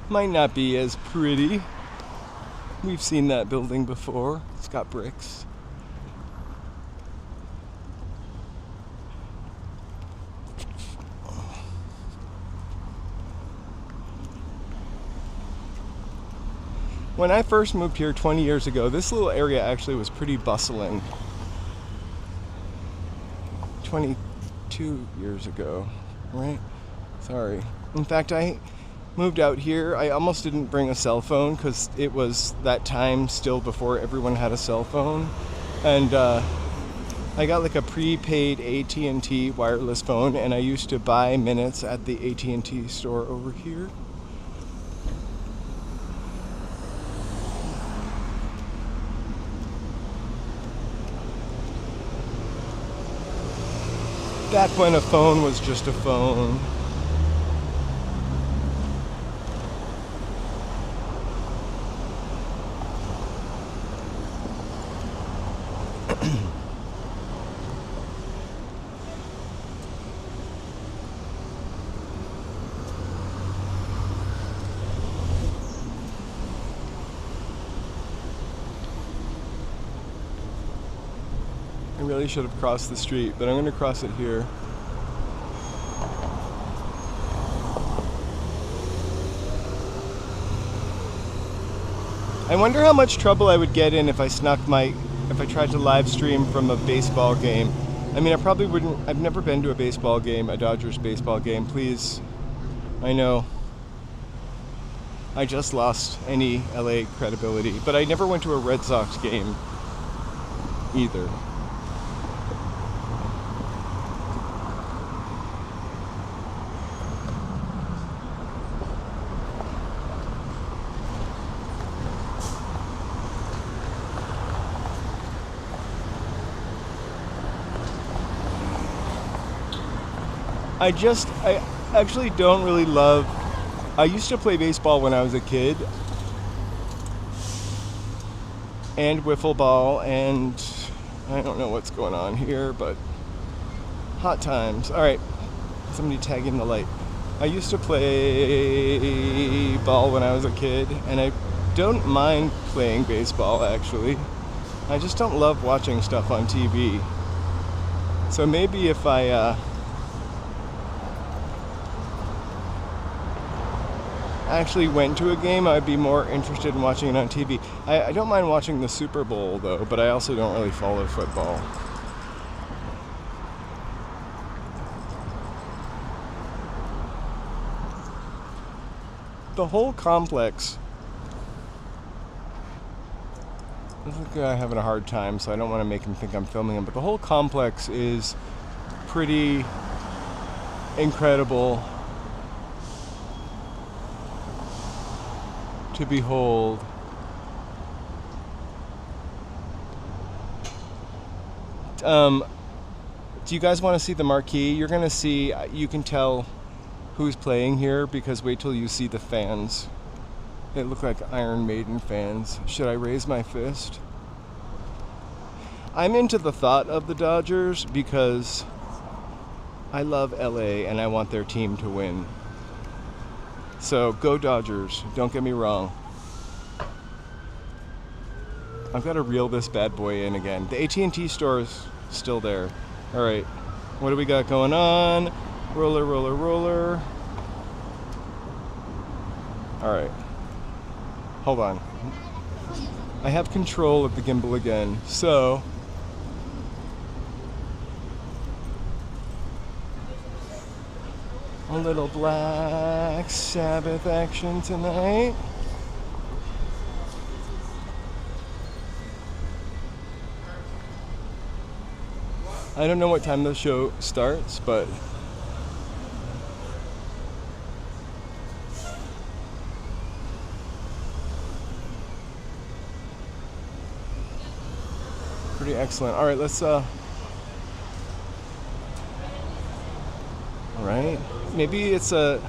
Might not be as pretty. We've seen that building before. It's got bricks. When I first moved here 20 years ago, this little area actually was pretty bustling. 22 years ago, right? Sorry. In fact, I moved out here. I almost didn't bring a cell phone because it was that time still before everyone had a cell phone. And I got like a prepaid AT&T wireless phone, and I used to buy minutes at the AT&T store over here. Back when a phone was just a phone. I really should have crossed the street, but I'm going to cross it here. I wonder how much trouble I would get in if I tried to live stream from a baseball game. I mean, I probably wouldn't. I've never been to a baseball game, a Dodgers baseball game. Please, I know. I just lost any LA credibility, but I never went to a Red Sox game either. I actually don't really love. I used to play baseball when I was a kid, and wiffle ball, and I don't know what's going on here, but hot times. All right, somebody tagging the light. I used to play ball when I was a kid, and I don't mind playing baseball actually. I just don't love watching stuff on TV. So maybe if I actually went to a game, I'd be more interested in watching it on TV. I don't mind watching the Super Bowl though, but I also don't really follow football. The whole complex. This guy having a hard time, so I don't want to make him think I'm filming him, but the whole complex is pretty incredible to behold. Do you guys want to see the marquee? You're going to see, you can tell who's playing here because wait till you see the fans. They look like Iron Maiden fans. Should I raise my fist? I'm into the thought of the Dodgers because I love LA and I want their team to win. So go Dodgers, don't get me wrong. I've got to reel this bad boy in again. The AT&T store is still there. All right, what do we got going on? Roller, roller, roller. All right, hold on. I have control of the gimbal again, so a little Black Sabbath action tonight. I don't know what time the show starts, but pretty excellent. All right, let's all right. Maybe it's a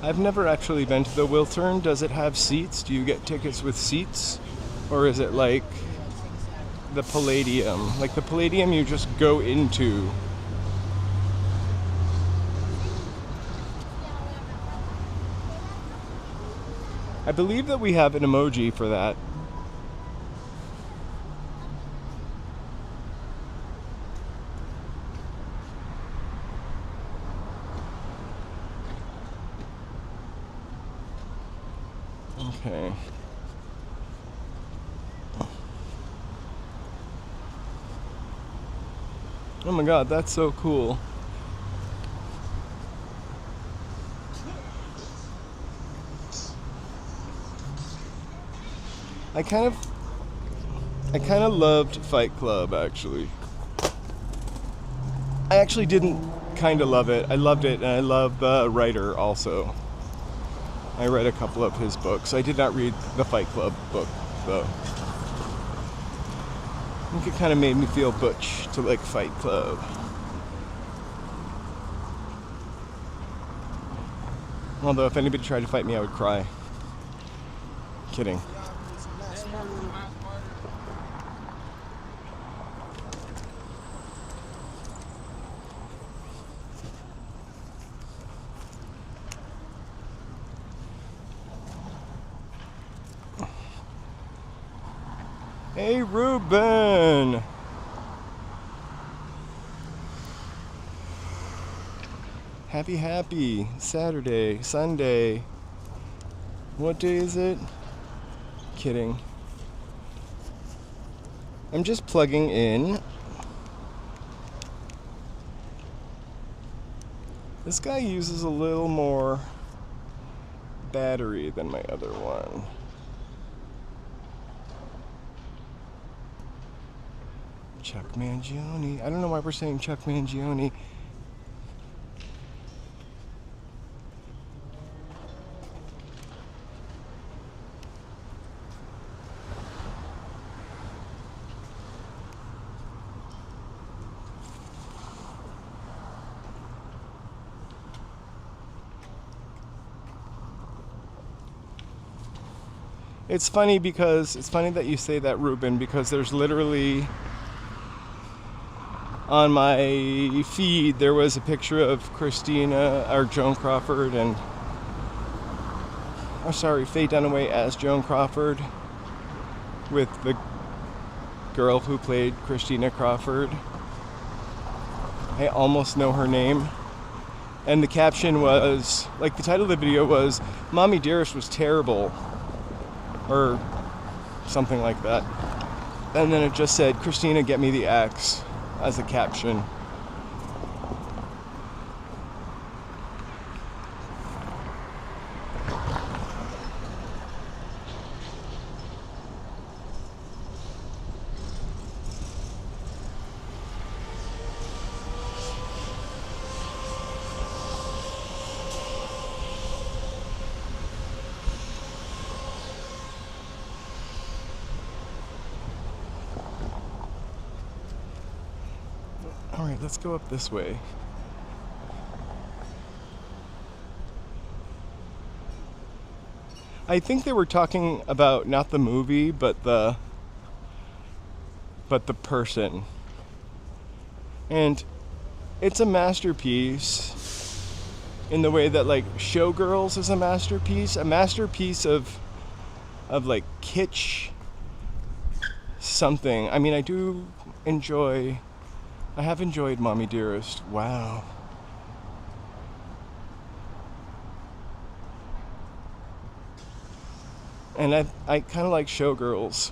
I've never actually been to the Wiltern. Does it have seats? Do you get tickets with seats? Or is it like the Palladium? Like the Palladium you just go into. I believe that we have an emoji for that. Okay. Oh my god, that's so cool. I kind of loved Fight Club actually. I actually didn't kind of love it. I loved it, and I love the writer also. I read a couple of his books. I did not read the Fight Club book, though. I think it kind of made me feel butch to like Fight Club. Although if anybody tried to fight me, I would cry. Kidding. Hey, Ruben! Happy Saturday, Sunday. What day is it? Kidding. I'm just plugging in. This guy uses a little more battery than my other one. Chuck Mangione. I don't know why we're saying Chuck Mangione. It's funny that you say that, Ruben, because there's literally on my feed there was a picture of Christina or Joan Crawford and Faye Dunaway as Joan Crawford with the girl who played Christina Crawford. I almost know her name. And the caption was, like, the title of the video was, "Mommy Dearest was terrible," or something like that. And then it just said, "Christina, get me the axe," as a caption. All right, let's go up this way. I think they were talking about not the movie, but the person. And it's a masterpiece in the way that, like, Showgirls is a masterpiece of like kitsch something. I mean, I have enjoyed Mommy Dearest. Wow. And I kind of like Showgirls.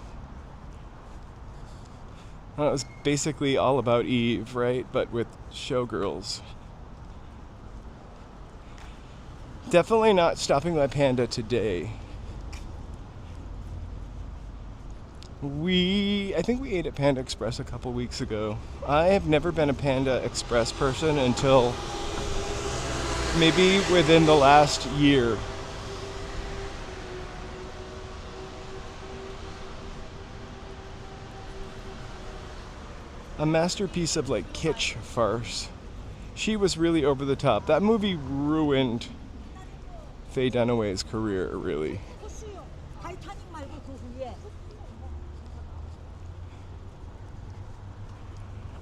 It was basically all about Eve, right? But with Showgirls. Definitely not stopping by Panda today. I think we ate at Panda Express a couple weeks ago. I have never been a Panda Express person until maybe within the last year. A masterpiece of, like, kitsch farce. She was really over the top. That movie ruined Faye Dunaway's career, really.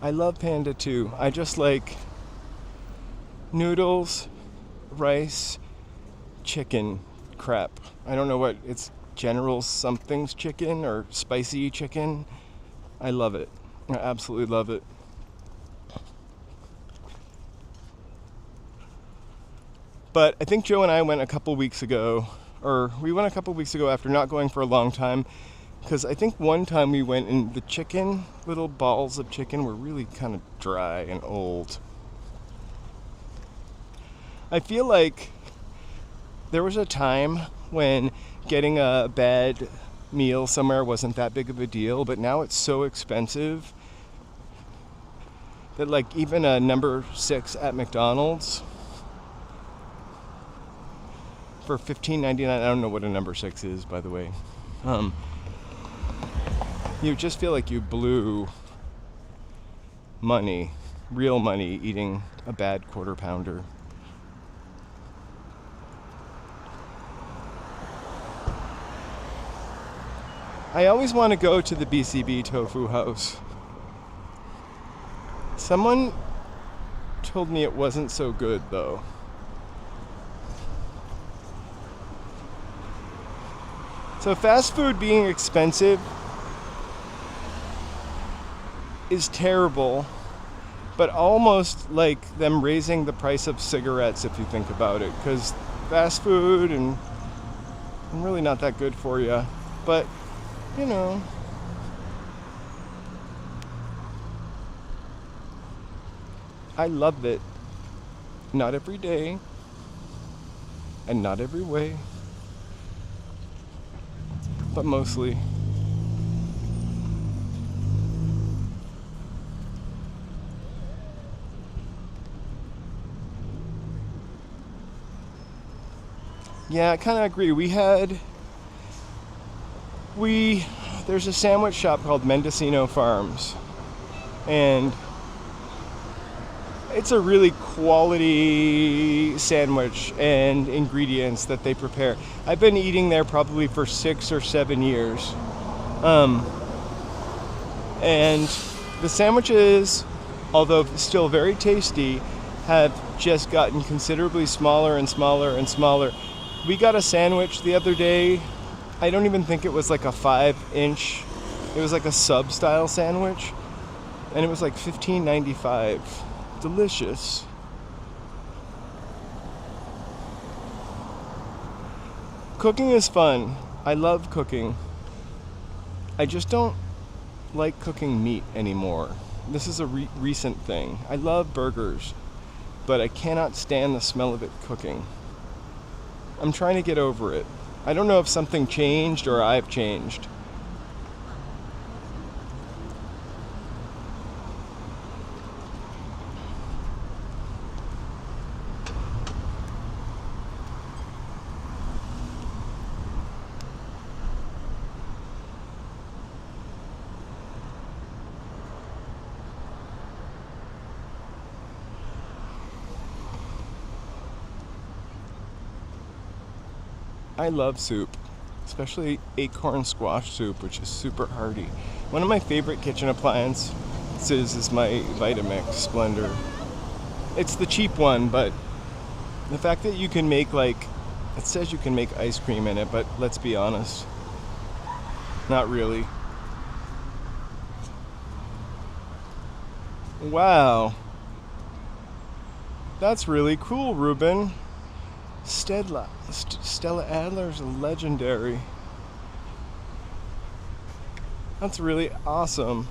I love Panda too. I just like noodles, rice, chicken crap. I don't know what it's, General something's chicken or spicy chicken. I love it. I absolutely love it. But I think Joe and I went a couple weeks ago after not going for a long time. Because I think one time we went and the little balls of chicken were really kind of dry and old. I feel like there was a time when getting a bad meal somewhere wasn't that big of a deal, but now it's so expensive that, like, even a number 6 at McDonald's for $15.99, I don't know what a number 6 is, by the way. You just feel like you blew money, real money, eating a bad quarter pounder. I always want to go to the BCB Tofu House. Someone told me it wasn't so good, though. So fast food being expensive is terrible, but almost like them raising the price of cigarettes if you think about it, because fast food and really not that good for you. But, you know, I love it. Not every day and not every way, but mostly. Yeah, I kind of agree. There's a sandwich shop called Mendocino Farms, and it's a really quality sandwich and ingredients that they prepare. I've been eating there probably for 6 or 7 years. And the sandwiches, although still very tasty, have just gotten considerably smaller and smaller and smaller. We got a sandwich the other day. I don't even think it was like a 5-inch. It was like a sub-style sandwich. And it was like $15.95. Delicious. Cooking is fun. I love cooking. I just don't like cooking meat anymore. This is a recent thing. I love burgers, but I cannot stand the smell of it cooking. I'm trying to get over it. I don't know if something changed or I've changed. I love soup, especially acorn squash soup, which is super hearty. One of my favorite kitchen appliances is my Vitamix blender. It's the cheap one, but the fact that you can make, like, it says you can make ice cream in it, but let's be honest, not really. Wow. That's really cool, Ruben. Stella Adler's legendary. That's really awesome.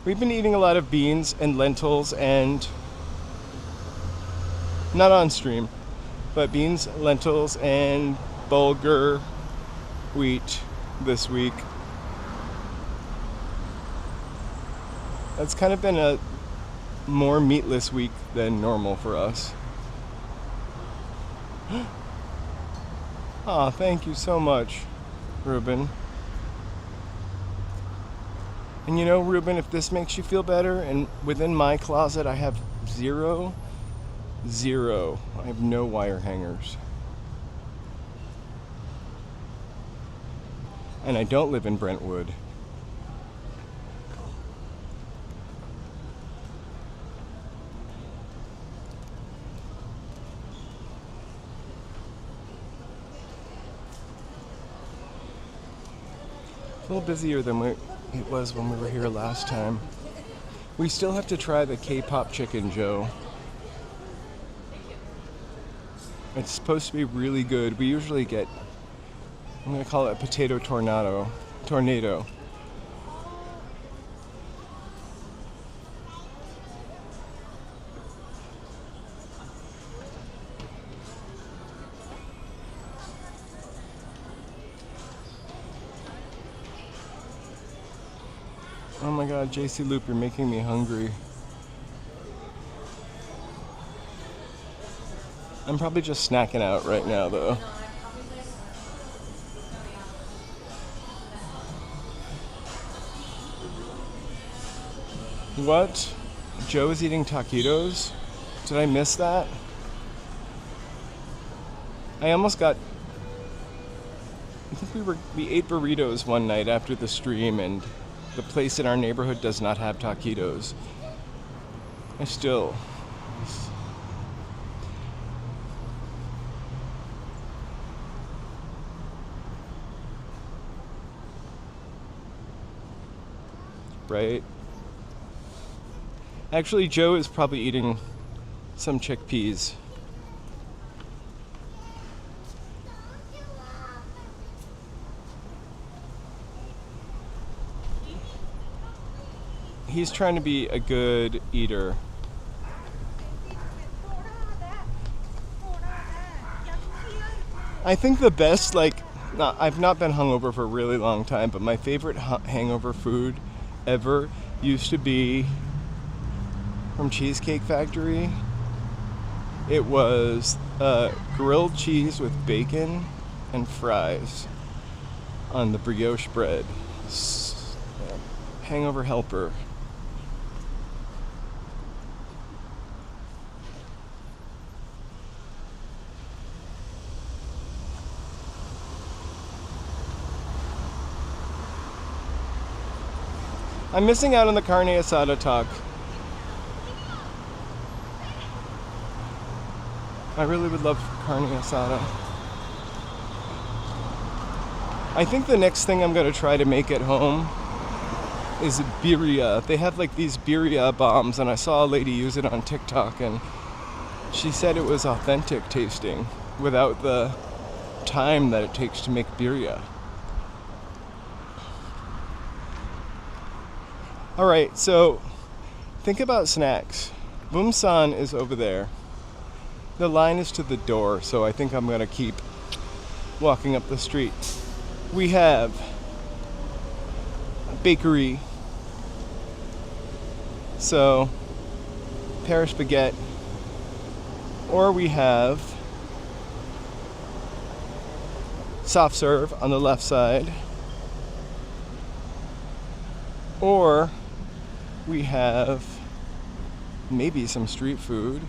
We've been eating a lot of beans and lentils and, not on stream, but beans, lentils, and bulgur wheat this week. It's kind of been a more meatless week than normal for us. Aw, thank you so much, Ruben. And you know, Ruben, if this makes you feel better, and within my closet I have zero. I have no wire hangers. And I don't live in Brentwood. A little busier than it was when we were here last time. We still have to try the K-pop chicken, Joe. It's supposed to be really good. We usually get, I'm going to call it a potato tornado. Oh my god, JC Loop, you're making me hungry. I'm probably just snacking out right now, though. What? Joe is eating taquitos? Did I miss that? I almost got... I think we ate burritos one night after the stream, and the place in our neighborhood does not have taquitos. I still... Right? Actually, Joe is probably eating some chickpeas. He's trying to be a good eater. I think the best, I've not been hungover for a really long time, but my favorite hangover food ever used to be from Cheesecake Factory. It was grilled cheese with bacon and fries. on the brioche bread. Hangover helper. I'm missing out on the carne asada talk. I really would love carne asada. I think the next thing I'm going to try to make at home is birria. They have like these birria bombs, and I saw a lady use it on TikTok, and she said it was authentic tasting without the time that it takes to make birria. Alright, so think about snacks. Bumsan is over there. The line is to the door, so I think I'm going to keep walking up the street. We have a bakery. So, Paris baguette. Or we have soft serve on the left side. Or we have maybe some street food.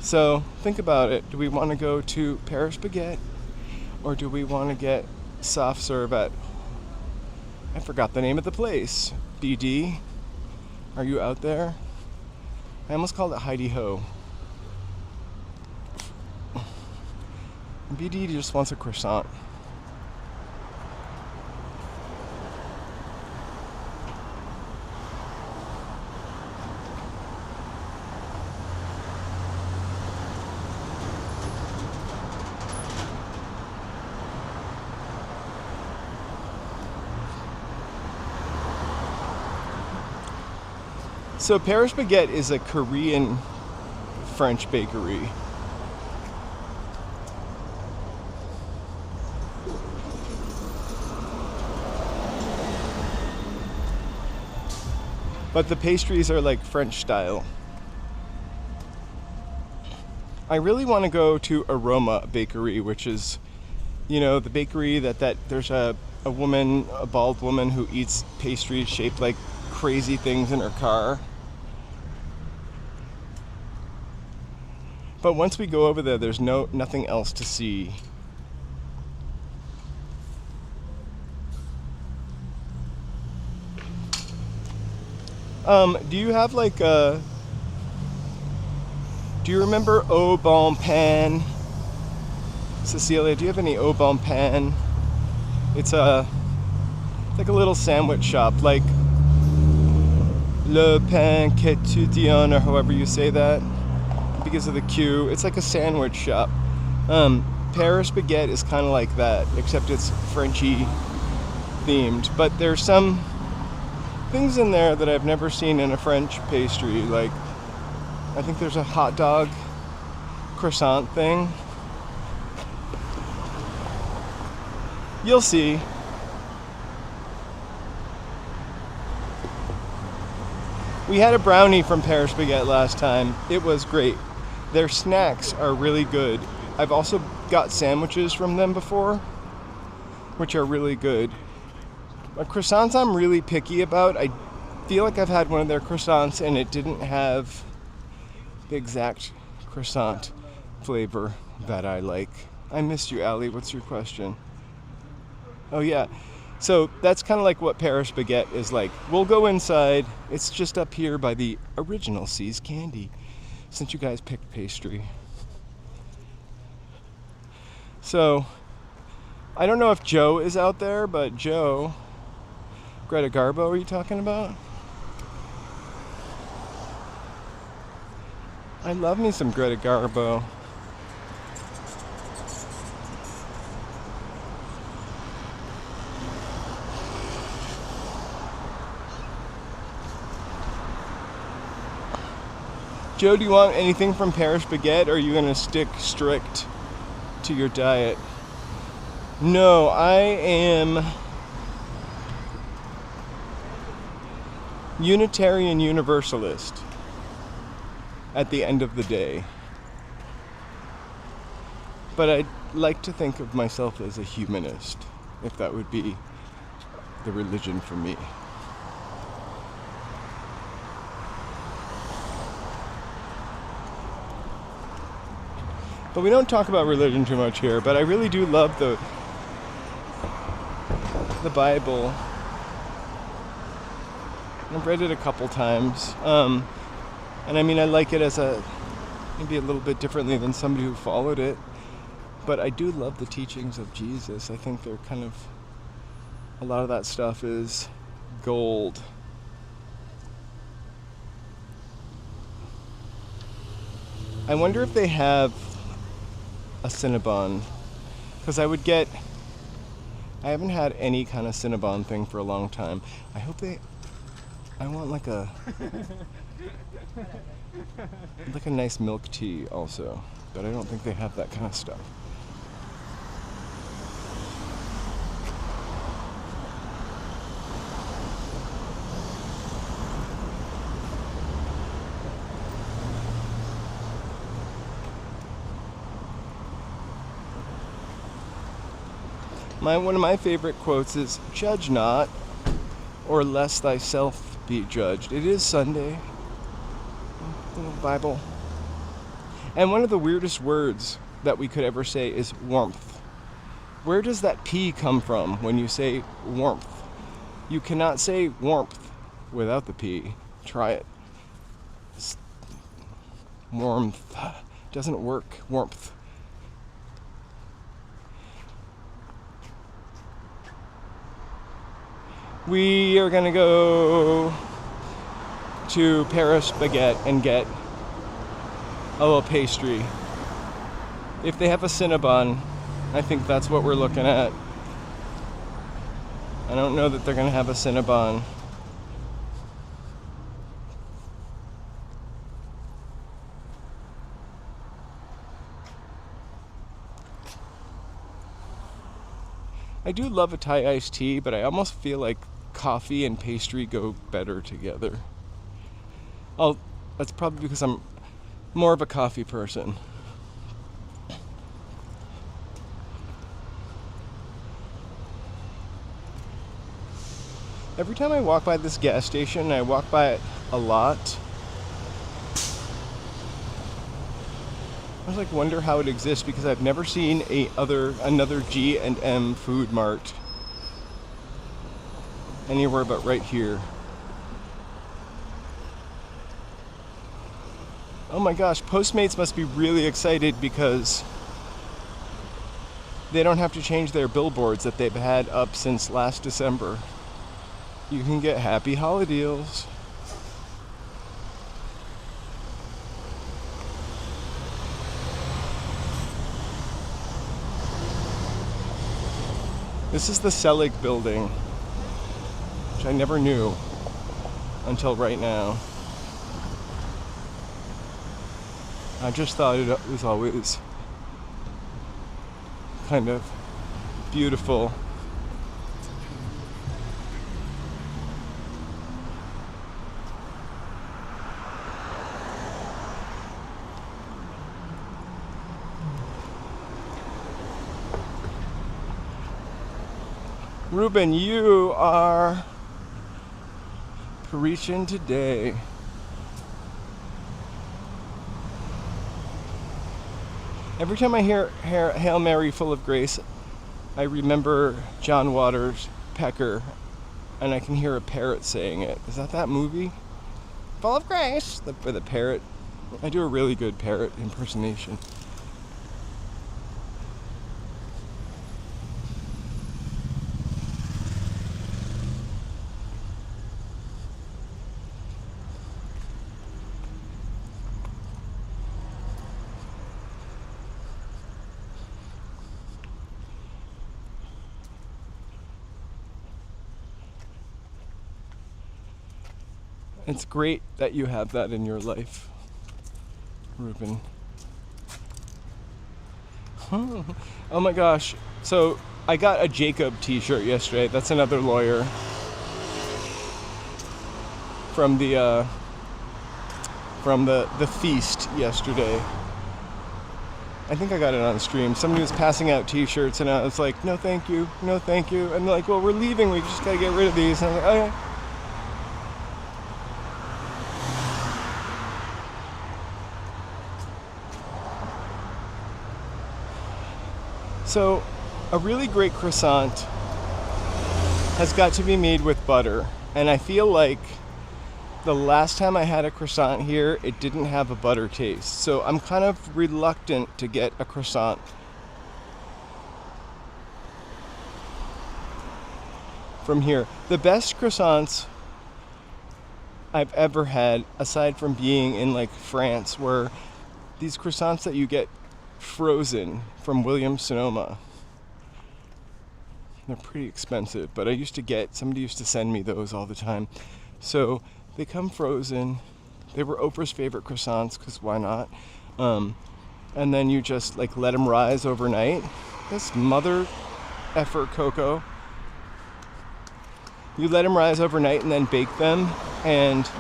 So think about it. Do we want to go to Paris baguette, or do we want to get soft serve at, I forgot the name of the place. BD? Are you out there? I almost called it Heidi Ho. BD just wants a croissant. So Paris Baguette is a Korean French bakery. But the pastries are like French style. I really want to go to Aroma Bakery, which is, you know, the bakery that there's a woman, a bald woman who eats pastries shaped like crazy things in her car. But once we go over there, there's nothing else to see. Do you have like do you remember Au Bon Pain? Cecilia, do you have any Au Bon Pain? It's like a little sandwich shop, like Le Pain Quotidien, or however you say that, because of the Q. It's like a sandwich shop. Paris Baguette is kind of like that, except it's Frenchy themed. But there's some things in there that I've never seen in a French pastry. Like, I think there's a hot dog croissant thing. You'll see. We had a brownie from Paris Baguette last time. It was great. Their snacks are really good. I've also got sandwiches from them before, which are really good. But croissants I'm really picky about. I feel like I've had one of their croissants and it didn't have the exact croissant flavor that I like. I missed you, Allie. What's your question? Oh, yeah. So that's kind of like what Paris Baguette is like. We'll go inside. It's just up here by the original See's Candy, since you guys picked pastry. So, I don't know if Joe is out there, but Joe... Greta Garbo, are you talking about? I love me some Greta Garbo. Joe, do you want anything from Paris Baguette, or are you going to stick strict to your diet? No, I am Unitarian Universalist at the end of the day. But I'd like to think of myself as a humanist, if that would be the religion for me. But we don't talk about religion too much here, but I really do love the Bible. I've read it a couple times. And I mean, I like it as maybe a little bit differently than somebody who followed it. But I do love the teachings of Jesus. I think they're kind of, a lot of that stuff is gold. I wonder if they have a Cinnabon, because I haven't had any kind of Cinnabon thing for a long time. I want like a nice milk tea also, but I don't think they have that kind of stuff. One of my favorite quotes is, "Judge not, or lest thyself be judged." It is Sunday. Little Bible. And one of the weirdest words that we could ever say is warmth. Where does that P come from when you say warmth? You cannot say warmth without the P. Try it. Warmth. Doesn't work. Warmth. We are going to go to Paris Baguette and get a pastry. If they have a Cinnabon, I think that's what we're looking at. I don't know that they're going to have a Cinnabon. I do love a Thai iced tea, but I almost feel like coffee and pastry go better together. That's probably because I'm more of a coffee person. Every time I walk by this gas station, I walk by it a lot, I was wonder how it exists, because I've never seen another G&M food mart anywhere but right here. Oh my gosh, Postmates must be really excited because they don't have to change their billboards that they've had up since last December. You can get happy holiday deals. This is the Selig building, which I never knew until right now. I just thought it was always kind of beautiful. Ruben, you are preaching today. Every time I hear Hail Mary full of grace, I remember John Waters' Pecker, and I can hear a parrot saying it. Is that movie? Full of grace, for the parrot. I do a really good parrot impersonation. It's great that you have that in your life, Ruben. Oh my gosh. So I got a Jacob t-shirt yesterday. That's another lawyer from the feast yesterday. I think I got it on stream. Somebody was passing out t-shirts and I was like, no thank you, no thank you. And they're like, well, we're leaving, we just gotta get rid of these. And I'm like, okay. So, a really great croissant has got to be made with butter. And I feel like the last time I had a croissant here, it didn't have a butter taste. So I'm kind of reluctant to get a croissant from here. The best croissants I've ever had, aside from being in like France, were these croissants that you get frozen from Williams-Sonoma. They're pretty expensive, but somebody used to send me those all the time. So they come frozen. They were Oprah's favorite croissants, because why not? And then you just like let them rise overnight. This mother effer cocoa. You let them rise overnight and then bake them, and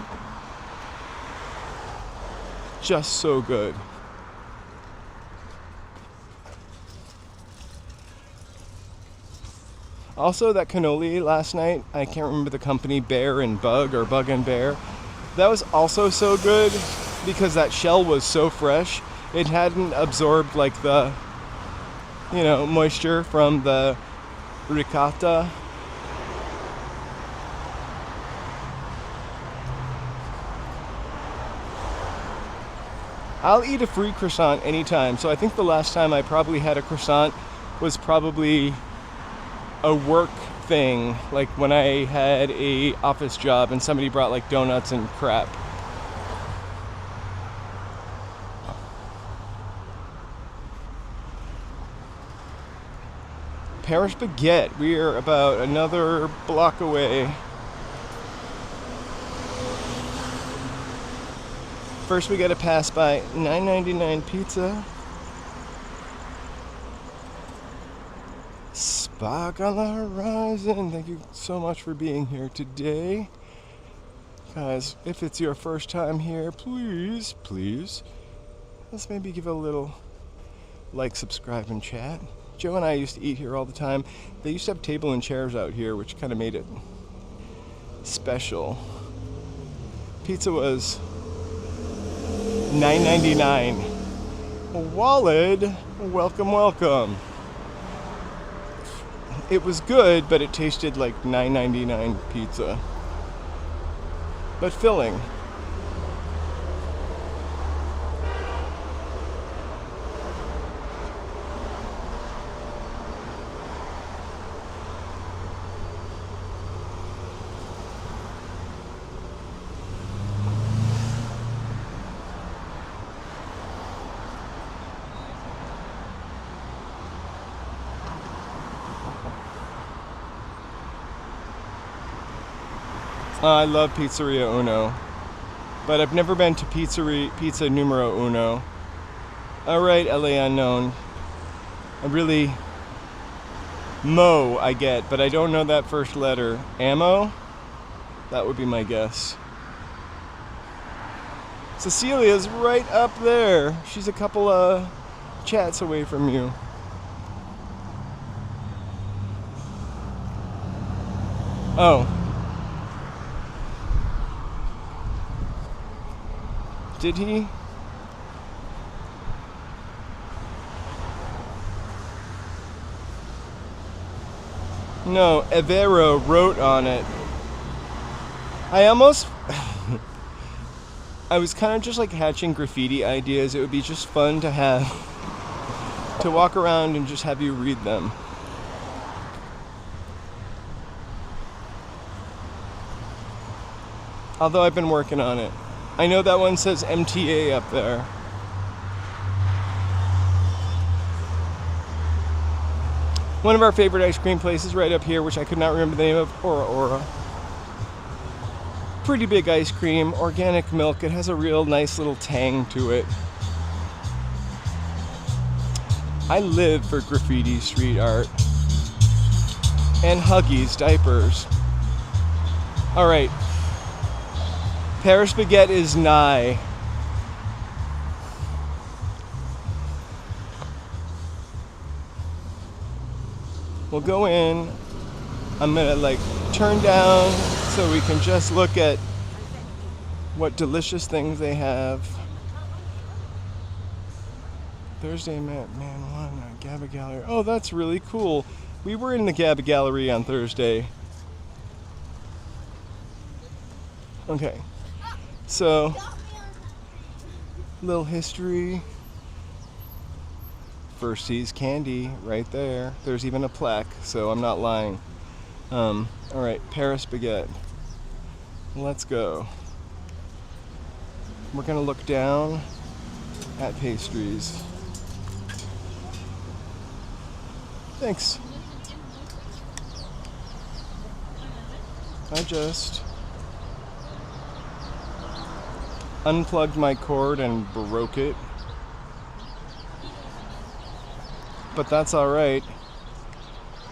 just so good. Also, that cannoli last night, I can't remember the company, Bear and Bug or Bug and Bear. That was also so good because that shell was so fresh. It hadn't absorbed like the, moisture from the ricotta. I'll eat a free croissant anytime. So I think the last time I probably had a croissant was probably a work thing, like when I had a office job and somebody brought like donuts and crap. Paris Baguette, we are about another block away. First we gotta pass by $9.99 pizza. Spark on the horizon. Thank you so much for being here today. Guys, if it's your first time here, please, let's maybe give a little like, subscribe, and chat. Joe and I used to eat here all the time. They used to have table and chairs out here, which kind of made it special. Pizza was $9.99. Walid, welcome. It was good, but it tasted like $9.99 pizza. But filling. I love Pizzeria Uno, but I've never been to Pizza Numero Uno. Alright, LA Unknown. Mo I get, but I don't know that first letter. Ammo? That would be my guess. Cecilia's right up there. She's a couple of chats away from you. Oh. Did he? No, Evero wrote on it. I almost... I was kind of just like hatching graffiti ideas. It would be just fun to have... to walk around and just have you read them. Although I've been working on it. I know that one says MTA up there. One of our favorite ice cream places right up here, which I could not remember the name of, Ora. Pretty big ice cream, organic milk. It has a real nice little tang to it. I live for graffiti street art. And Huggies diapers. Alright. Paris Baguette is nigh. We'll go in. I'm gonna like turn down so we can just look at what delicious things they have. Thursday, man, one, Gaba Gallery. Oh, that's really cool. We were in the Gaba Gallery on Thursday. Okay, so little history. First Seas Candy right there. There's even a plaque, so I'm not lying. All right, Paris Baguette. Let's go. We're gonna look down at pastries. Thanks. I just unplugged my cord and broke it. But that's alright.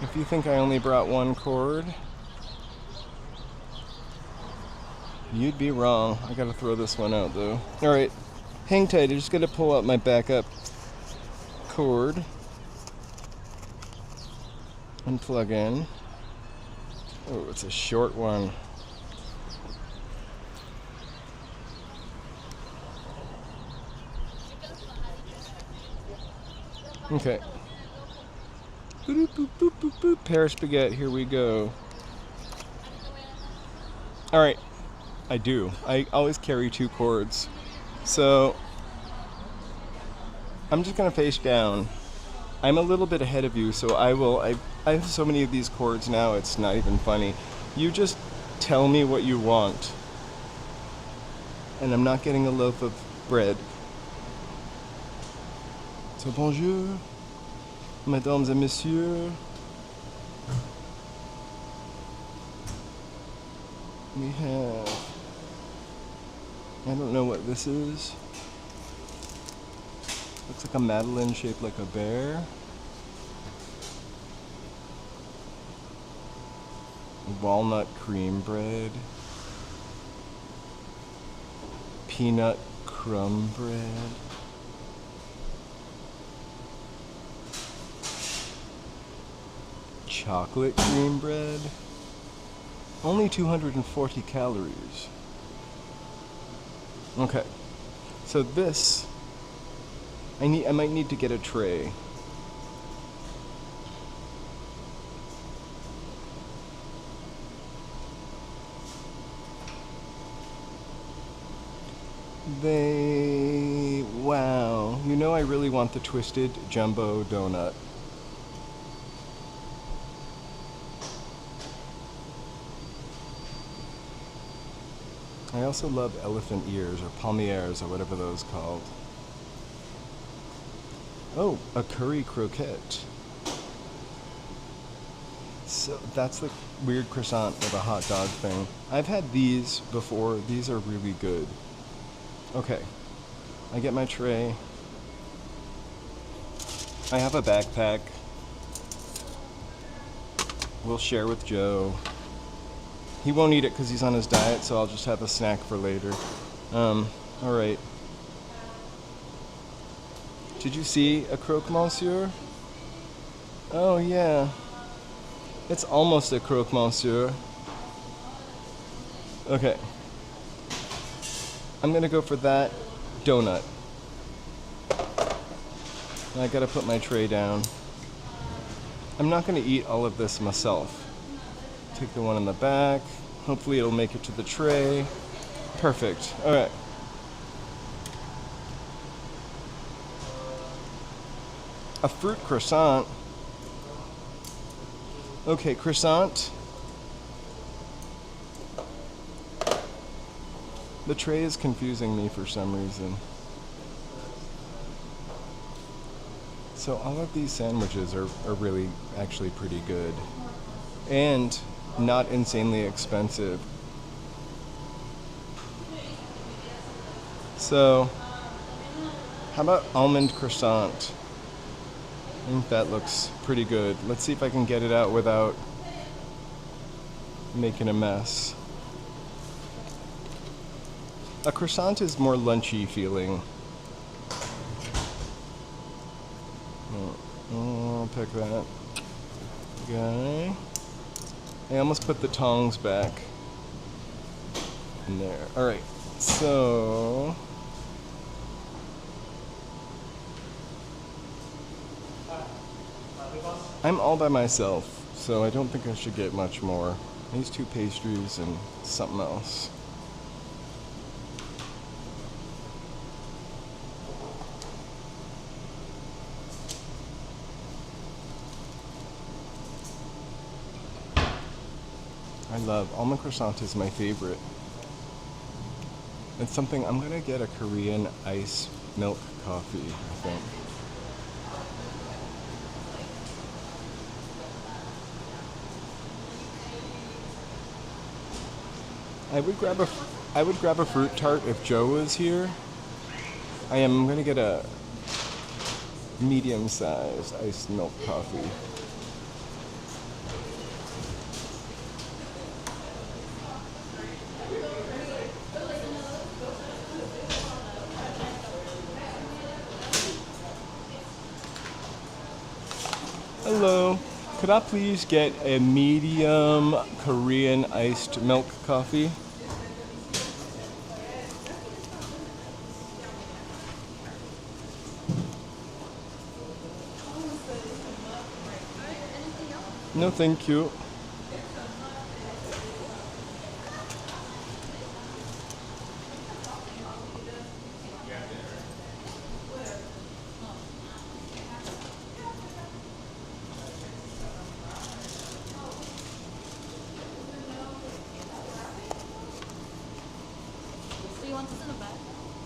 If you think I only brought one cord, you'd be wrong. I gotta throw this one out though. Alright, hang tight. I just gotta pull out my backup cord and plug in. Oh, it's a short one. Okay. Boop, boop, boop, boop, boop. Paris Baguette, here we go. Alright, I do. I always carry two cords. So, I'm just gonna face down. I'm a little bit ahead of you, so I have so many of these cords now, it's not even funny. You just tell me what you want. And I'm not getting a loaf of bread. So bonjour, mesdames et messieurs. We have, I don't know what this is. Looks like a Madeleine shaped like a bear. Walnut cream bread. Peanut crumb bread. Chocolate cream bread. Only 240 calories. Okay. So this, I might need to get a tray. Wow. You know I really want the twisted jumbo donut. I also love elephant ears or palmiers or whatever those called. Oh, a curry croquette. So that's the weird croissant with a hot dog thing. I've had these before. These are really good. Okay. I get my tray. I have a backpack. We'll share with Joe. He won't eat it because he's on his diet, so I'll just have a snack for later. Alright. Did you see a croque monsieur? Oh, yeah. It's almost a croque monsieur. Okay. I'm gonna go for that donut. I gotta put my tray down. I'm not gonna eat all of this myself. Take the one in the back. Hopefully it'll make it to the tray. Perfect. Alright. A fruit croissant. Okay, croissant. The tray is confusing me for some reason. So all of these sandwiches are really actually pretty good. And not insanely expensive. So, how about almond croissant? I think that looks pretty good. Let's see if I can get it out without making a mess. A croissant is more lunchy feeling. I'll pick that. guy. I almost put the tongs back in there. Alright, so I'm all by myself, so I don't think I should get much more. These 2 pastries and something else. I love almond croissant is my favorite. It's something I'm gonna get a Korean ice milk coffee, I think. I would grab a fruit tart if Joe was here. I'm gonna get a medium-sized iced milk coffee. Hello. Could I please get a medium Korean iced milk coffee? No, thank you.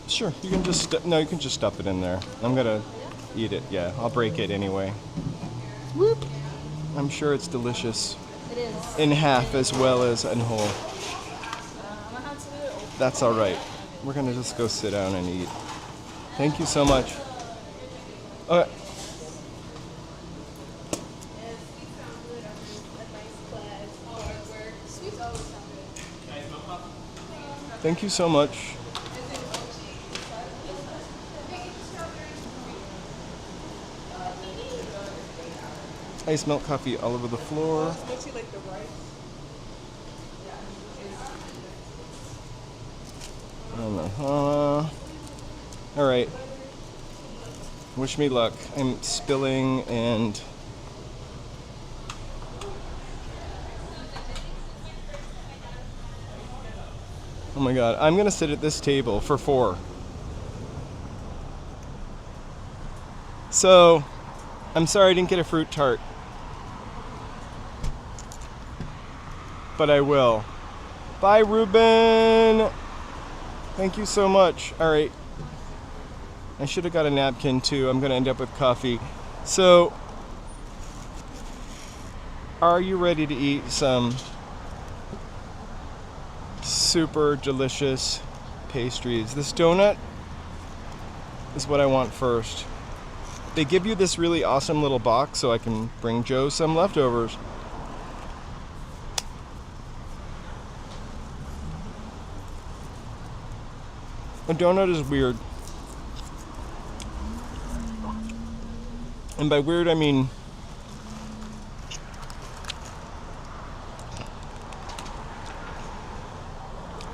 Sure, you can just you can just stuff it in there. I'm gonna eat it. Yeah, I'll break it anyway. Whoop! I'm sure it's delicious. It is. In half as well as in whole. I'm gonna have to do it open. That's all right. We're gonna just go sit down and eat. Thank you so much. Okay. Thank you so much. Iced milk coffee all over the floor. Especially like the rice. All right. Wish me luck. I'm spilling and oh my god, I'm gonna sit at this table for 4. So, I'm sorry I didn't get a fruit tart. But I will. Bye, Ruben! Thank you so much. All right. I should have got a napkin too. I'm gonna end up with coffee. So, are you ready to eat some super delicious pastries? This donut is what I want first. They give you this really awesome little box so I can bring Joe some leftovers. A donut is weird. And by weird, I mean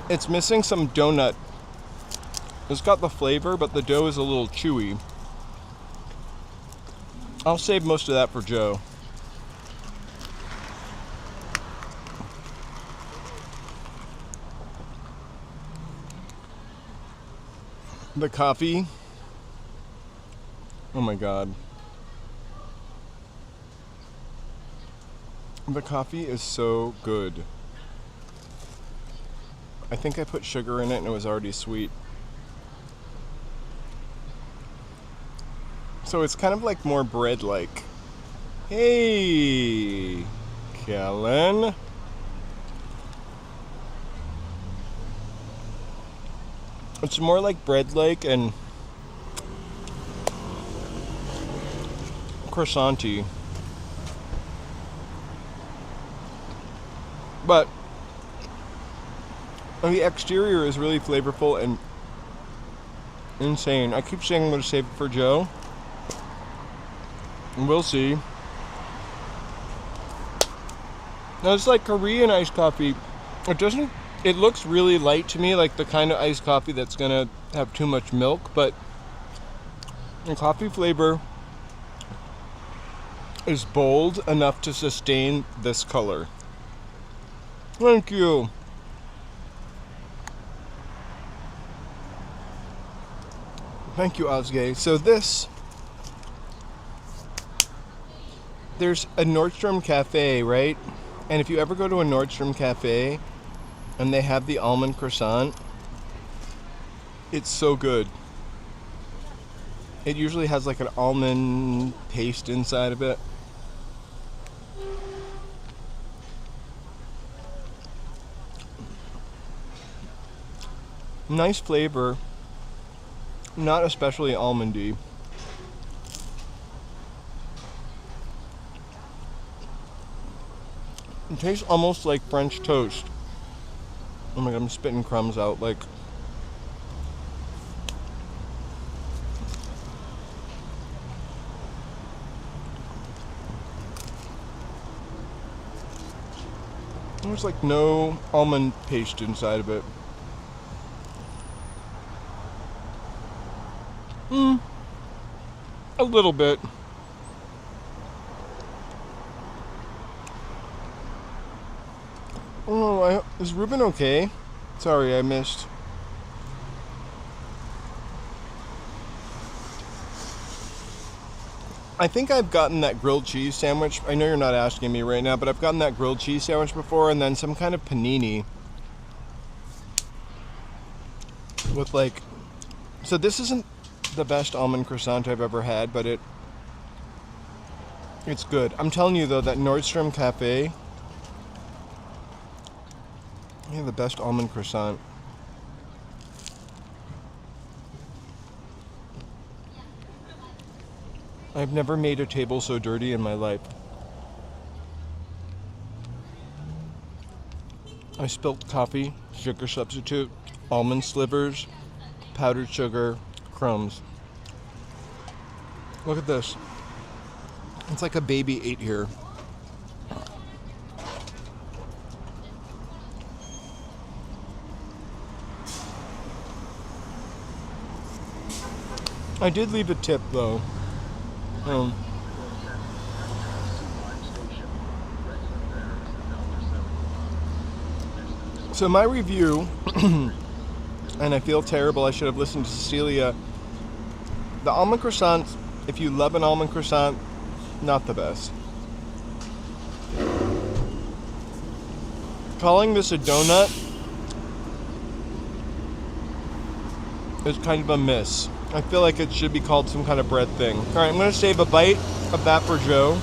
it's missing some donut. It's got the flavor, but the dough is a little chewy. I'll save most of that for Joe. The coffee. Oh my god. The coffee is so good. I think I put sugar in it and it was already sweet. So it's kind of like more bread-like. Hey, Kellen. It's more like bread-like and croissant-y. But the exterior is really flavorful and insane. I keep saying I'm going to save it for Joe. And we'll see. Now it's like Korean iced coffee. It looks really light to me, like the kind of iced coffee that's gonna have too much milk, but the coffee flavor is bold enough to sustain this color. Thank you. Thank you, Ozge. So there's a Nordstrom cafe, right? And if you ever go to a Nordstrom cafe and they have the almond croissant, it's so good. It usually has like an almond paste inside of it. Nice flavor, not especially almondy. It tastes almost like French toast. Oh my god, I'm spitting crumbs out like. There's like no almond paste inside of it. A little bit. Oh, is Ruben okay? Sorry, I missed. I think I've gotten that grilled cheese sandwich. I know you're not asking me right now, but I've gotten that grilled cheese sandwich before, and then some kind of panini with like. So this isn't the best almond croissant I've ever had, but it's good. I'm telling you though, that Nordstrom cafe, they have the best almond croissant. I've never made a table so dirty in my life. I spilt coffee, sugar substitute, almond slivers, powdered sugar, crumbs. Look at this. It's like a baby ate here. I did leave a tip though. So my review, and I feel terrible, I should have listened to Cecilia. The almond croissant, if you love an almond croissant, not the best. Calling this a donut is kind of a miss. I feel like it should be called some kind of bread thing. Alright, I'm going to save a bite of that for Joe.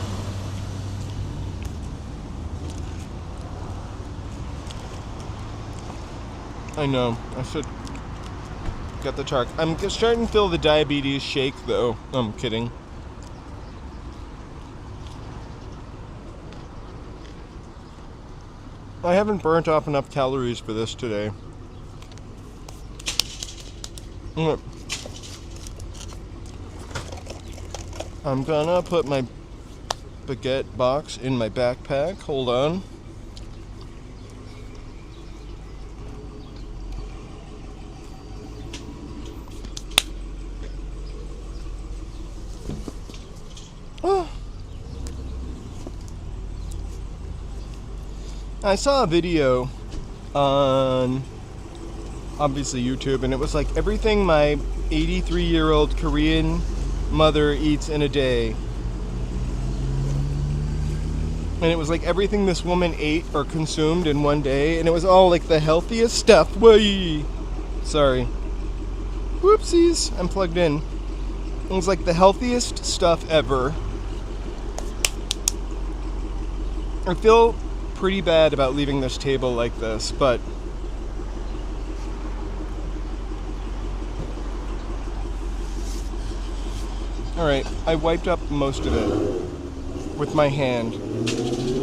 I know, I should get the chark. I'm starting to feel the diabetes shake though. I'm kidding. I haven't burnt off enough calories for this today. I'm gonna put my baguette box in my backpack. Hold on. Oh. I saw a video on obviously YouTube, and it was like everything my 83-year-old Korean mother eats in a day. And it was like everything this woman ate or consumed in one day, and it was all like the healthiest stuff. Whee! Sorry. Whoopsies. I'm plugged in. It was like the healthiest stuff ever. I feel pretty bad about leaving this table like this, but alright, I wiped up most of it with my hand.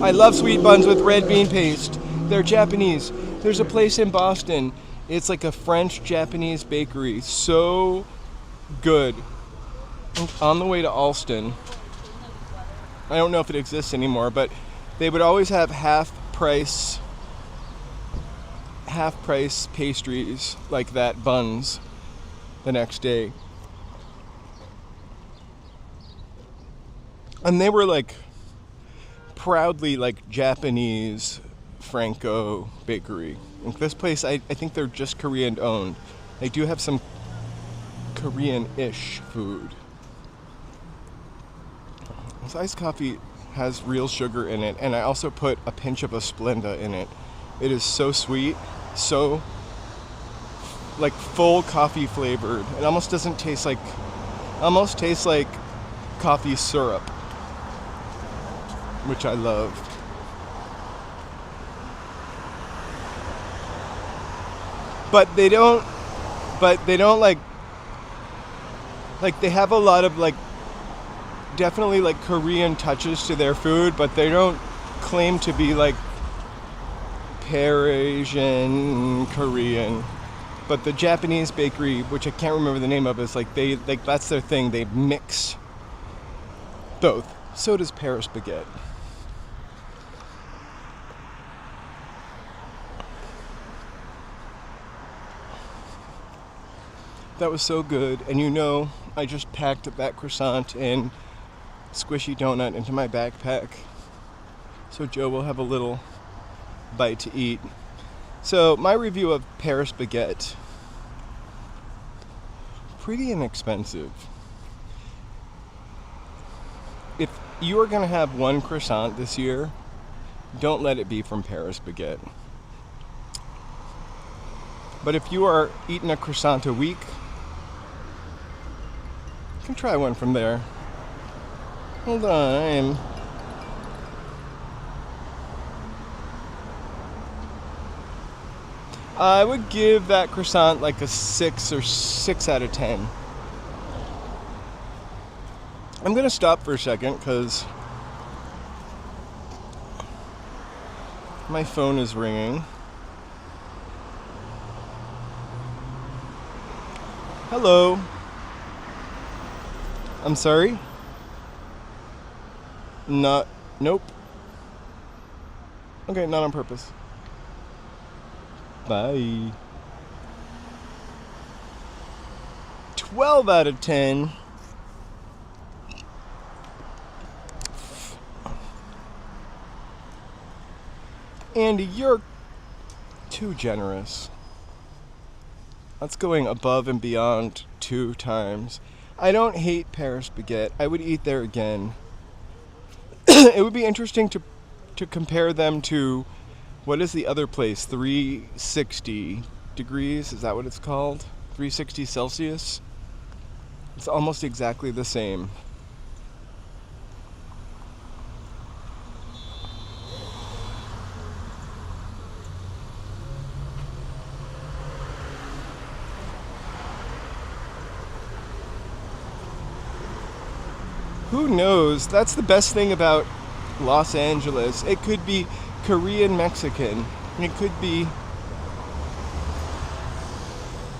I love sweet buns with red bean paste. They're Japanese. There's a place in Boston. It's like a French-Japanese bakery. So good. On the way to Alston. I don't know if it exists anymore, but they would always have half price pastries like that, buns, the next day. And they were like proudly like Japanese Franco bakery. And this place, I think they're just Korean owned. They do have some Korean-ish food. This iced coffee has real sugar in it, and I also put a pinch of a Splenda in it. It is so sweet, so like full coffee flavored. It almost doesn't taste like, almost tastes like coffee syrup, which I love. But they don't like they have a lot of like definitely like Korean touches to their food, but they don't claim to be like Parisian Korean. But the Japanese bakery, which I can't remember the name of, is like they like that's their thing. They mix both. So does Paris baguette. That was so good, and you know, I just packed that croissant and squishy donut into my backpack, so Joe will have a little bite to eat. So my review of Paris baguette, pretty inexpensive. If you are going to have one croissant this year, don't let it be from Paris baguette. But if you are eating a croissant a week, you can try one from there. Hold on, I would give that croissant like a 6 or 6 out of 10. I'm gonna stop for a second because my phone is ringing. Hello. I'm sorry? Nope. Okay, not on purpose. Bye. 12 out of 10. Andy, you're too generous. That's going above and beyond 2 times. I don't hate Paris baguette. I would eat there again. It would be interesting to compare them to, what is the other place? 360 degrees? Is that what it's called? 360 Celsius? It's almost exactly the same. Who knows? That's the best thing about Los Angeles. It could be Korean Mexican. It could be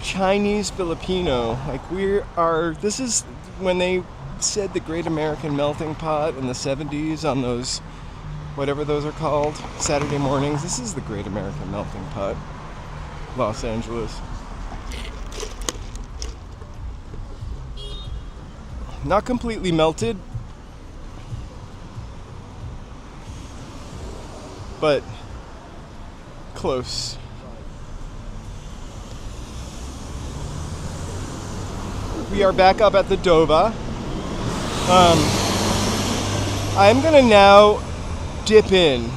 Chinese Filipino. Like this is when they said the Great American Melting Pot in the 70s on those, whatever those are called, Saturday mornings. This is the Great American Melting Pot, Los Angeles. Not completely melted, but close. We are back up at the Dova. I'm gonna now dip in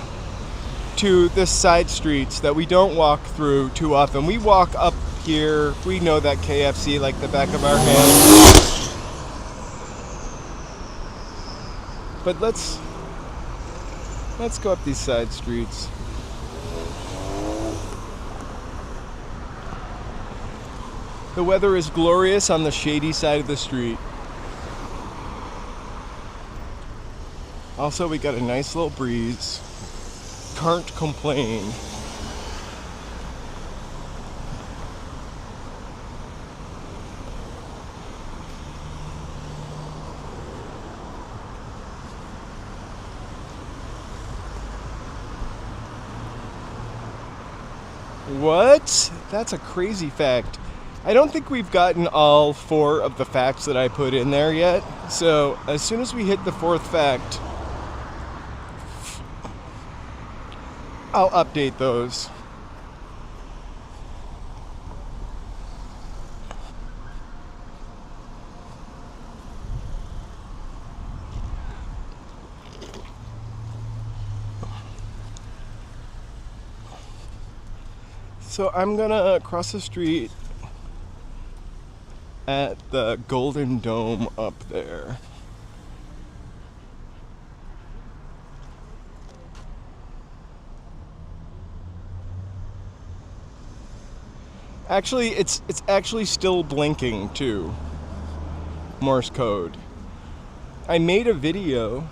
to the side streets that we don't walk through too often. We walk up here, we know that KFC like the back of our hand. But let's go up these side streets. The weather is glorious on the shady side of the street. Also, we got a nice little breeze. Can't complain. What? That's a crazy fact. I don't think we've gotten all 4 of the facts that I put in there yet. So as soon as we hit the 4th fact, I'll update those. So I'm gonna cross the street at the Golden Dome up there. Actually, it's actually still blinking too. Morse code. I made a video,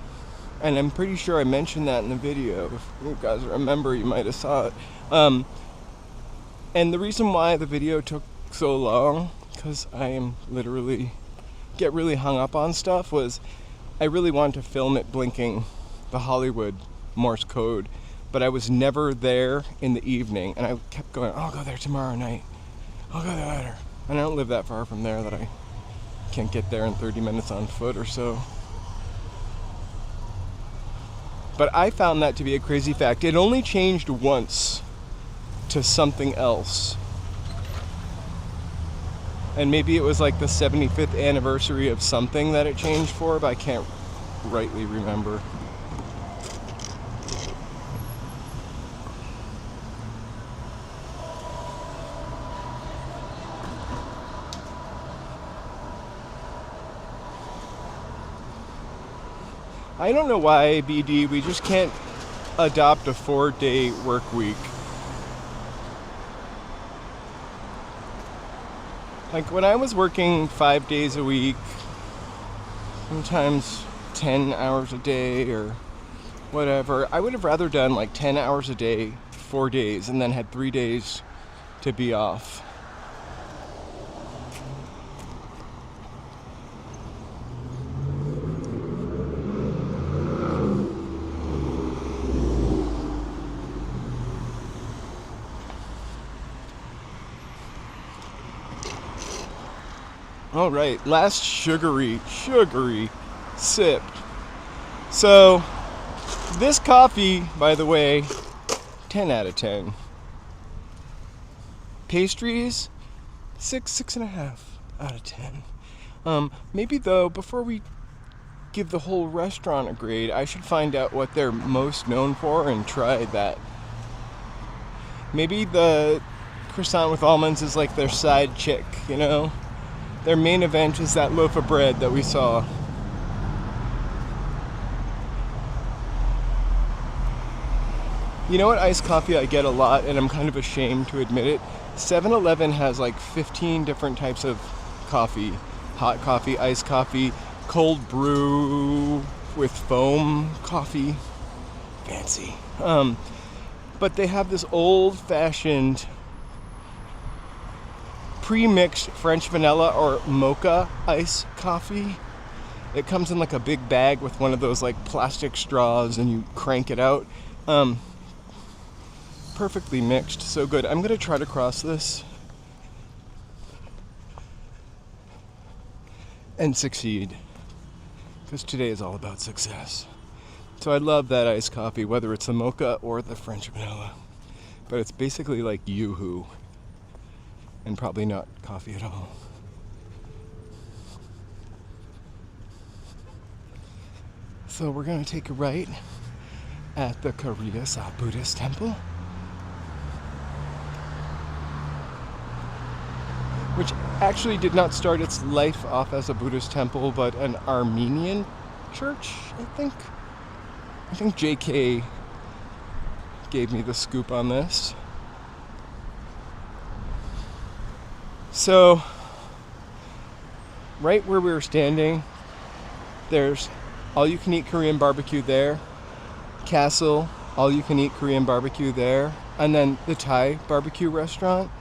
and I'm pretty sure I mentioned that in the video. If you guys remember, you might have saw it. And the reason why the video took so long, because I am literally get really hung up on stuff, was I really wanted to film it blinking the Hollywood Morse code, but I was never there in the evening, and I kept going, I'll go there tomorrow night. I'll go there later. And I don't live that far from there that I can't get there in 30 minutes on foot or so. But I found that to be a crazy fact. It only changed once to something else. And maybe it was like the 75th anniversary of something that it changed for, but I can't rightly remember. I don't know why, BD, we just can't adopt a 4-day work week. Like when I was working 5 days a week, sometimes 10 hours a day or whatever, I would have rather done like 10 hours a day, 4 days, and then had 3 days to be off. All right, last sugary sip. So, this coffee, by the way, 10 out of 10. Pastries, 6.5 out of 10. Maybe though, before we give the whole restaurant a grade, I should find out what they're most known for and try that. Maybe the croissant with almonds is like their side chick, you know? Their main event is that loaf of bread that we saw. You know what iced coffee I get a lot, and I'm kind of ashamed to admit it? 7-Eleven has like 15 different types of coffee. Hot coffee, iced coffee, cold brew with foam coffee. Fancy. But they have this old-fashioned pre-mixed French vanilla or mocha ice coffee. It comes in like a big bag with one of those like plastic straws, and you crank it out. Perfectly mixed, so good. I'm gonna try to cross this and succeed, because today is all about success. So I love that iced coffee, whether it's the mocha or the French vanilla, but it's basically like Yoo-hoo, and probably not coffee at all. So we're gonna take a right at the Koreatown Buddhist temple, which actually did not start its life off as a Buddhist temple, but an Armenian church, I think. I think JK gave me the scoop on this. So, right where we were standing, there's all-you-can-eat Korean barbecue there, Castle, all-you-can-eat Korean barbecue there, and then the Thai barbecue restaurant.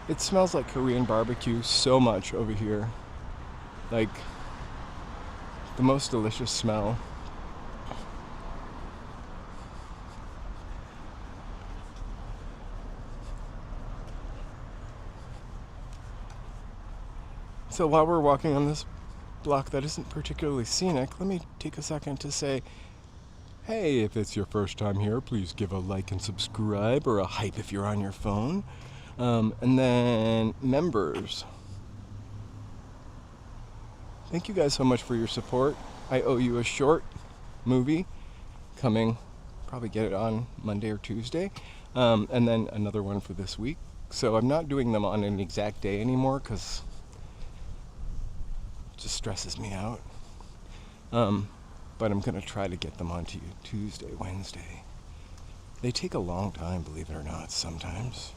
It smells like Korean barbecue so much over here. Like, the most delicious smell. So while we're walking on this block that isn't particularly scenic, let me take a second to say, hey, if it's your first time here, please give a like and subscribe, or a hype if you're on your phone. And then members. Thank you guys so much for your support. I owe you a short movie coming, probably get it on Monday or Tuesday, and then another one for this week. So I'm not doing them on an exact day anymore because it just stresses me out. But I'm going to try to get them onto you Tuesday, Wednesday. They take a long time, believe it or not, sometimes.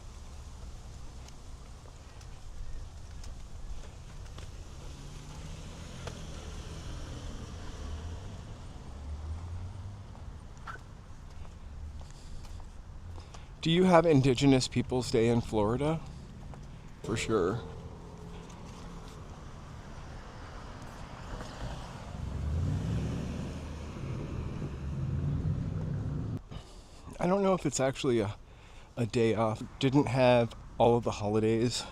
Do you have Indigenous Peoples Day in Florida? For sure. I don't know if it's actually a day off. Didn't have all of the holidays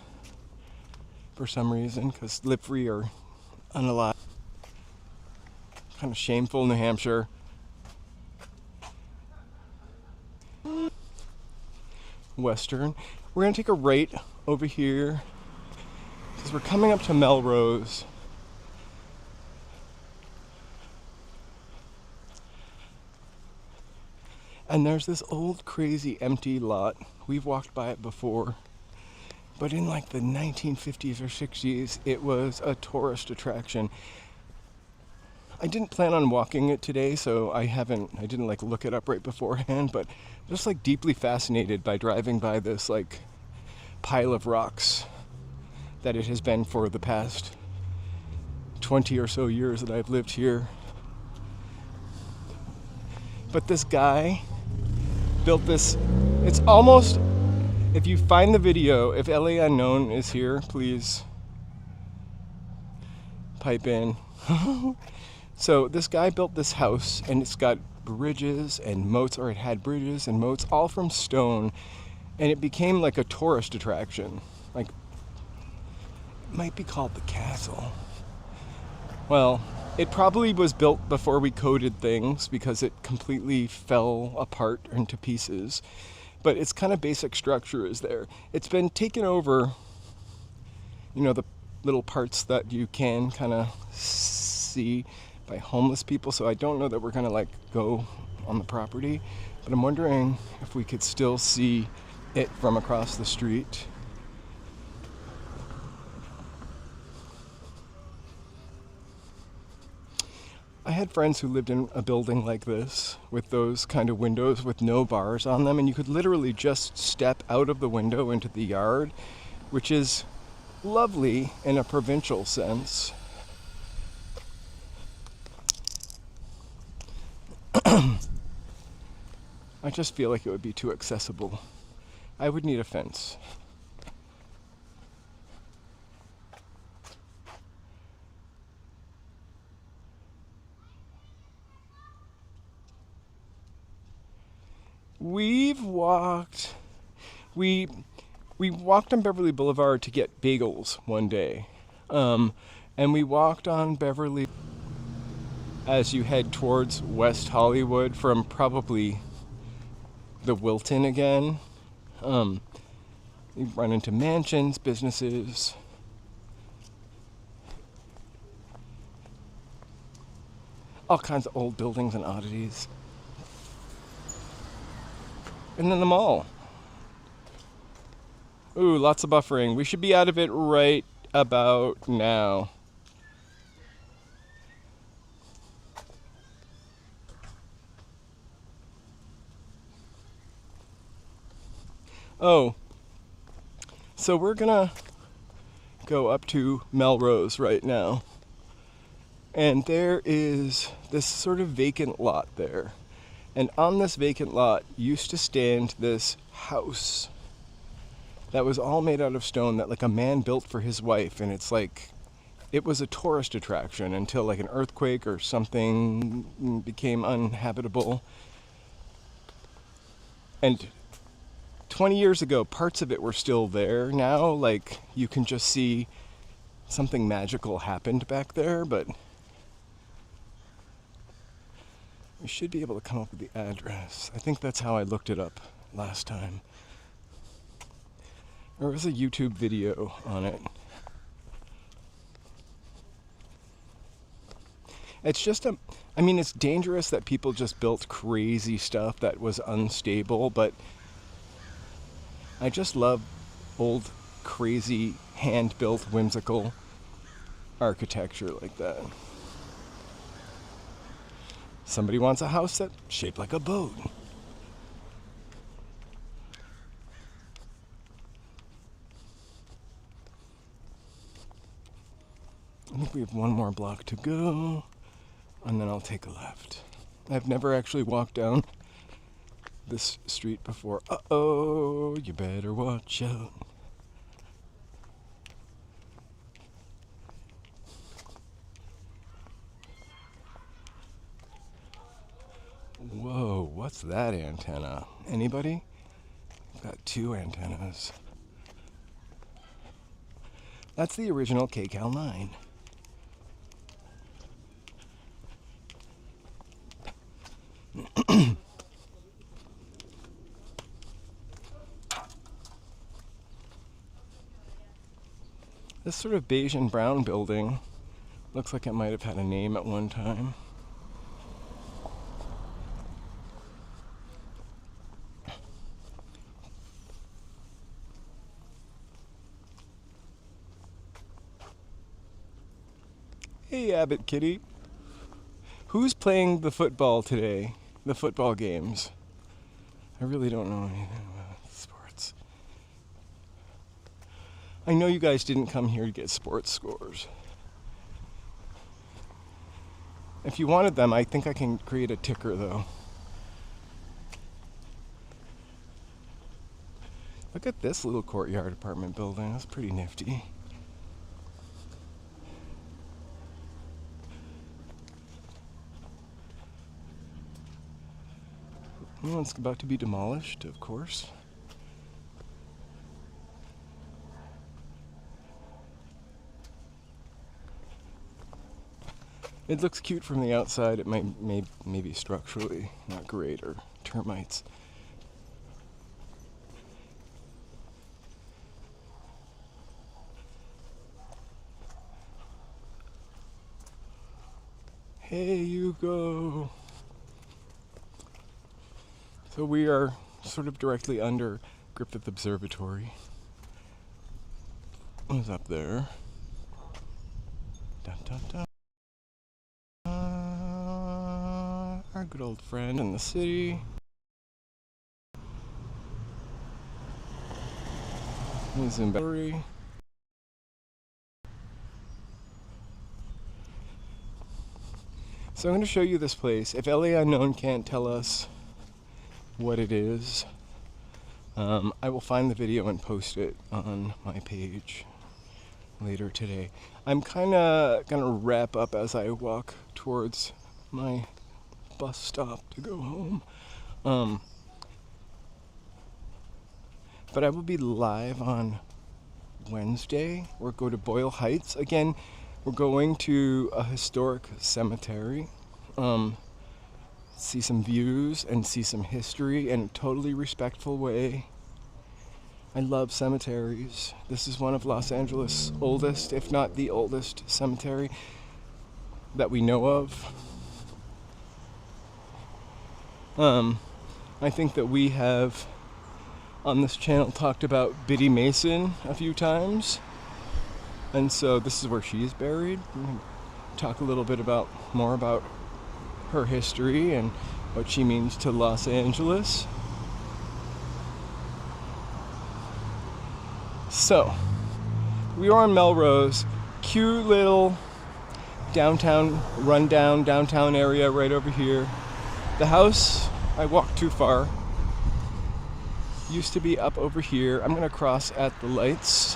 for some reason, because live free or unalive. Kind of shameful, New Hampshire. Western. We're gonna take a right over here because we're coming up to Melrose. And there's this old crazy empty lot. We've walked by it before, but in like the 1950s or 60s, it was a tourist attraction. I didn't plan on walking it today, so I didn't like look it up right beforehand, but just like deeply fascinated by driving by this like pile of rocks that it has been for the past 20 or so years that I've lived here. But this guy built this, it's almost, if you find the video, if LA Unknown is here, please pipe in. So this guy built this house, and it's got bridges and moats, or it had bridges and moats, all from stone, and it became like a tourist attraction. Like, it might be called the castle. Well, it probably was built before we coded things because it completely fell apart into pieces. But its kind of basic structure is there. It's been taken over, you know, the little parts that you can kind of see by homeless people, so I don't know that we're gonna like go on the property, but I'm wondering if we could still see it from across the street. I had friends who lived in a building like this with those kind of windows with no bars on them, and you could literally just step out of the window into the yard, which is lovely in a provincial sense. I just feel like it would be too accessible. I would need a fence. We walked on Beverly Boulevard to get bagels one day. And we walked on Beverly as you head towards West Hollywood from probably the Wilton again. You run into mansions, businesses. All kinds of old buildings and oddities. And then the mall. Ooh, lots of buffering. We should be out of it right about now. Oh, so we're gonna go up to Melrose right now. And there is this sort of vacant lot there. And on this vacant lot used to stand this house that was all made out of stone that like a man built for his wife. And it's like, it was a tourist attraction until like an earthquake or something became uninhabitable. And 20 years ago, parts of it were still there. Now, like, you can just see something magical happened back there, but we should be able to come up with the address. I think that's how I looked it up last time. There was a YouTube video on it. It's just I mean, it's dangerous that people just built crazy stuff that was unstable, but I just love old, crazy, hand-built, whimsical architecture like that. Somebody wants a house that's shaped like a boat. I think we have one more block to go, and then I'll take a left. I've never actually walked down this street before. Uh-oh, you better watch out. Whoa, what's that antenna? Anybody? I've got two antennas. That's the original KTown 9. This sort of beige and brown building looks like it might have had a name at one time. Hey, Abbott Kitty. Who's playing the football today? The football games? I really don't know anything about sports. I know you guys didn't come here to get sports scores. If you wanted them, I think I can create a ticker, though. Look at this little courtyard apartment building. That's pretty nifty. Well, it's about to be demolished, of course. It looks cute from the outside. It may be structurally not great, or termites. Hey, you go. So we are sort of directly under Griffith Observatory. What's up there? Dun, dun, dun. Our good old friend in the city. He's in Battery. So I'm going to show you this place. If LA Unknown can't tell us what it is, I will find the video and post it on my page later today. I'm kind of going to wrap up as I walk towards my bus stop to go home. But I will be live on Wednesday. We'll go to Boyle Heights. Again, we're going to a historic cemetery. See some views and see some history in a totally respectful way. I love cemeteries. This is one of Los Angeles' oldest, if not the oldest, cemetery that we know of. I think that we have on this channel talked about Biddy Mason a few times, and so this is where she's buried. We're gonna talk a little bit more about her history and what she means to Los Angeles. So, we are on Melrose, cute little rundown downtown area right over here. The house, I walked too far, used to be up over here. I'm gonna cross at the lights.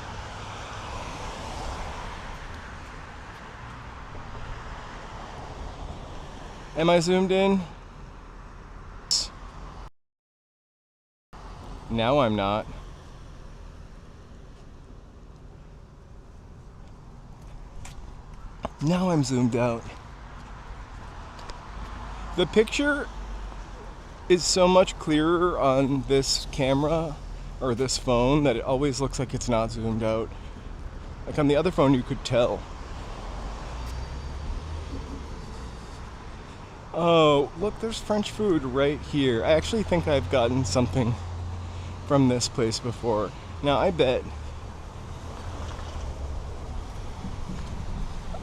Am I zoomed in? Now I'm not. Now I'm zoomed out. The picture is so much clearer on this camera or this phone that it always looks like it's not zoomed out. Like on the other phone you could tell. Oh, look, there's French food right here. I actually think I've gotten something from this place before. Now, I bet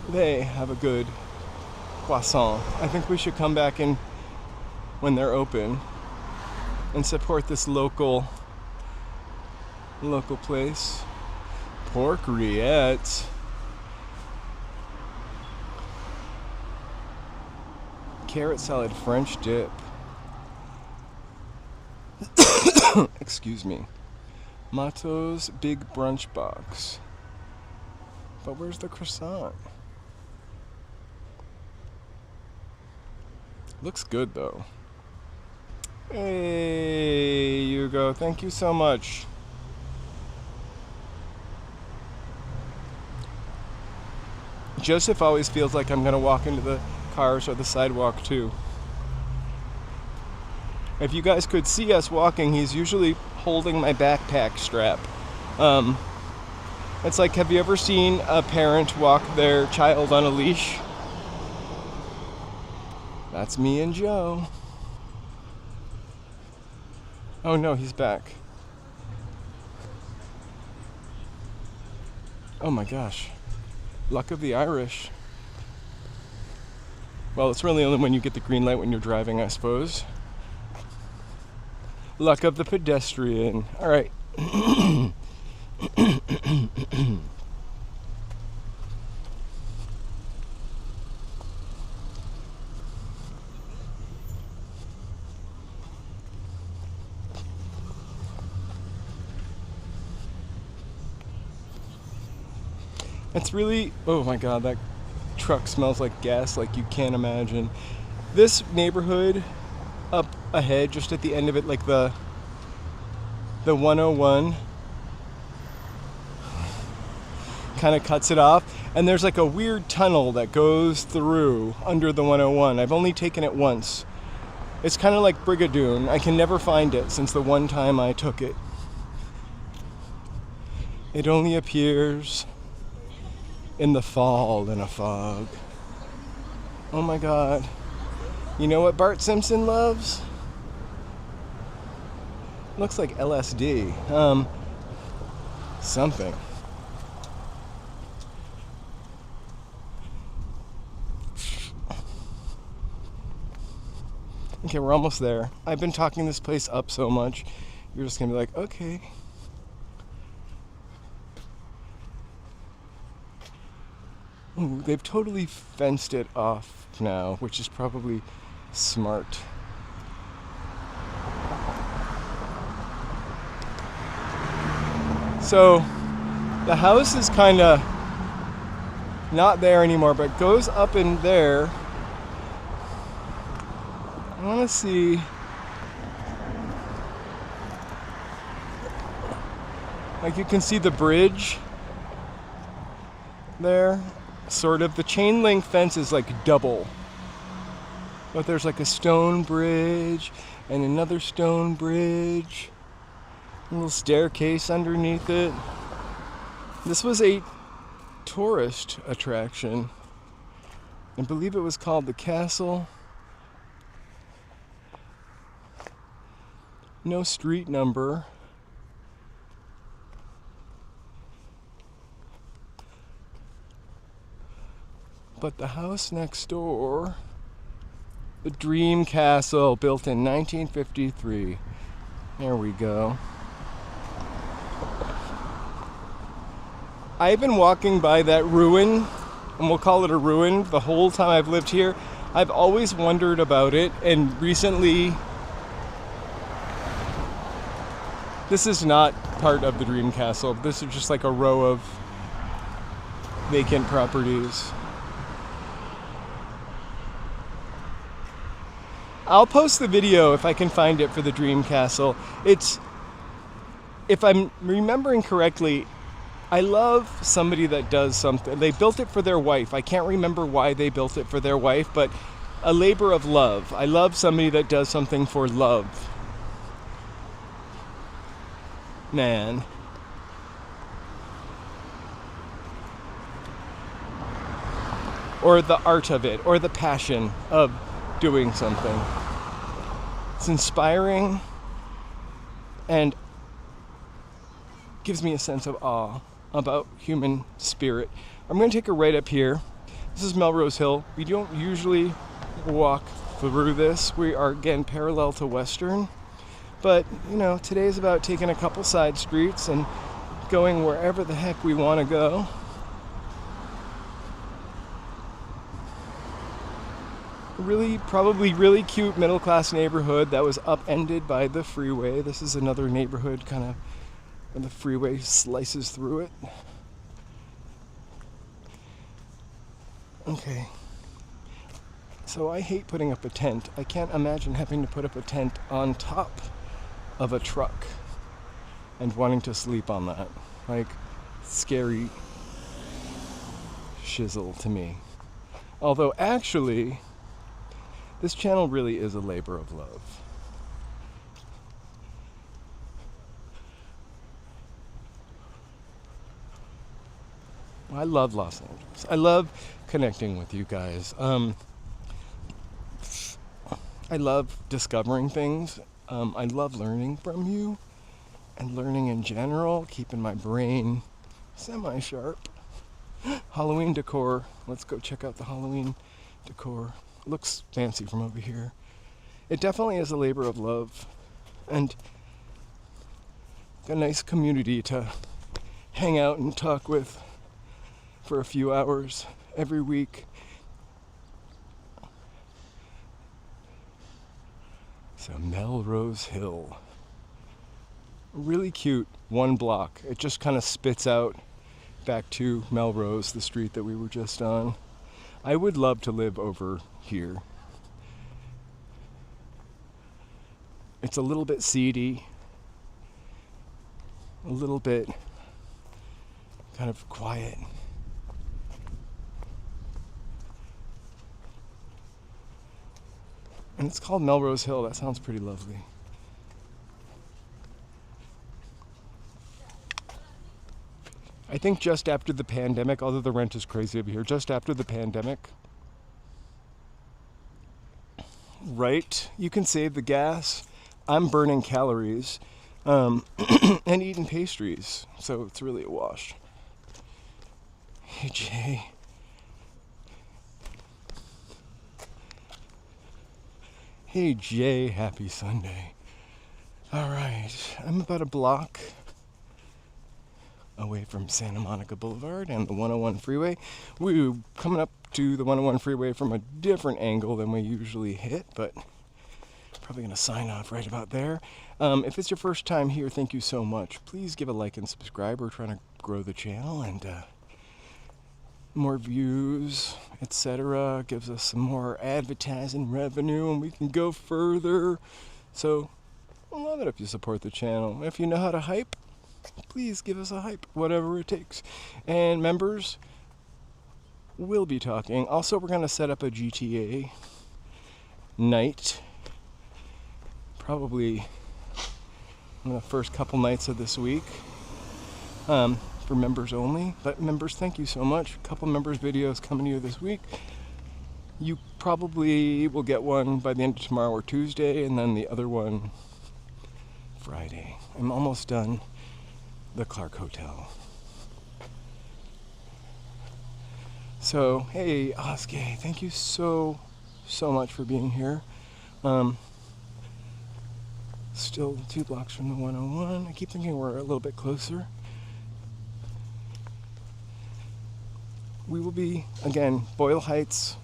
they have a good croissant. I think we should come back in when they're open and support this local place. Pork rillettes. Carrot salad French dip. Excuse me. Matto's big brunch box. But where's the croissant? Looks good though. Hey, Hugo, thank you so much. Joseph always feels like I'm gonna walk into the cars or the sidewalk too. If you guys could see us walking, he's usually holding my backpack strap. It's like, have you ever seen a parent walk their child on a leash? That's me and Joe. Oh no, he's back. Oh my gosh. Luck of the Irish. Well, it's really only when you get the green light when you're driving, I suppose. Luck of the pedestrian. All right. It's really, oh my God, that truck smells like gas like you can't imagine. This neighborhood up ahead, just at the end of it, like the 101 kind of cuts it off, and there's like a weird tunnel that goes through under the 101. I've only taken it once. It's kind of like Brigadoon. I can never find it since the one time I took it. It only appears in the fall in a fog. Oh my God. You know what Bart Simpson loves? Looks like LSD. Something. Okay, we're almost there. I've been talking this place up so much, you're just gonna be like, okay. Ooh, they've totally fenced it off now, which is probably smart. So the house is kind of not there anymore, but goes up in there. I want to see. Like you can see the bridge there. Sort of. The chain link fence is like double. But there's like a stone bridge and another stone bridge. A little staircase underneath it. This was a tourist attraction. I believe it was called the Castle. No street number. But the house next door, the Dream Castle, built in 1953. There we go. I've been walking by that ruin, and we'll call it a ruin, the whole time I've lived here. I've always wondered about it, and recently, this is not part of the Dream Castle. This is just like a row of vacant properties. I'll post the video if I can find it for the Dream Castle. It's, if I'm remembering correctly, I love somebody that does something. They built it for their wife. I can't remember why they built it for their wife, but a labor of love. I love somebody that does something for love. Man. Or the art of it, or the passion of doing something. It's inspiring and gives me a sense of awe about human spirit. I'm going to take a right up here. This is Melrose Hill. We don't usually walk through this. We are, again, parallel to Western. But, you know, today is about taking a couple side streets and going wherever the heck we want to go. Probably really cute middle-class neighborhood that was upended by the freeway. This is another neighborhood kind of when the freeway slices through it. Okay. So I hate putting up a tent. I can't imagine having to put up a tent on top of a truck and wanting to sleep on that. Like, scary shizzle to me. Although actually, this channel really is a labor of love. I love Los Angeles. I love connecting with you guys. I love discovering things. I love learning from you and learning in general, keeping my brain semi-sharp. Halloween decor. Let's go check out the Halloween decor. Looks fancy from over here. It definitely is a labor of love and a nice community to hang out and talk with for a few hours every week. So Melrose Hill. Really cute, one block. It just kind of spits out back to Melrose, the street that we were just on. I would love to live over here. It's a little bit seedy, a little bit kind of quiet. And it's called Melrose Hill. That sounds pretty lovely. I think just after the pandemic, although the rent is crazy over here, just after the pandemic, right, you can save the gas. I'm burning calories and eating pastries, so it's really a wash. Hey, Jay. Hey, Jay, happy Sunday. All right, I'm about a block away from Santa Monica Boulevard and the 101 freeway. We're coming up to the 101 freeway from a different angle than we usually hit, but probably going to sign off right about there. If it's your first time here, thank you so much. Please give a like and subscribe. We're trying to grow the channel and more views, etc. Gives us some more advertising revenue and we can go further. So I love it if you support the channel. If you know how to hype, please give us a hype, whatever it takes. And members, we'll be talking. Also, we're going to set up a GTA night. Probably one of the first couple nights of this week. For members only. But members, thank you so much. A couple members videos coming to you this week. You probably will get one by the end of tomorrow or Tuesday, and then the other one Friday. I'm almost done the Clark Hotel. So, hey, Oskay, thank you so much for being here. Still 2 blocks from the 101. I keep thinking we're a little bit closer. We will be, again, Boyle Heights.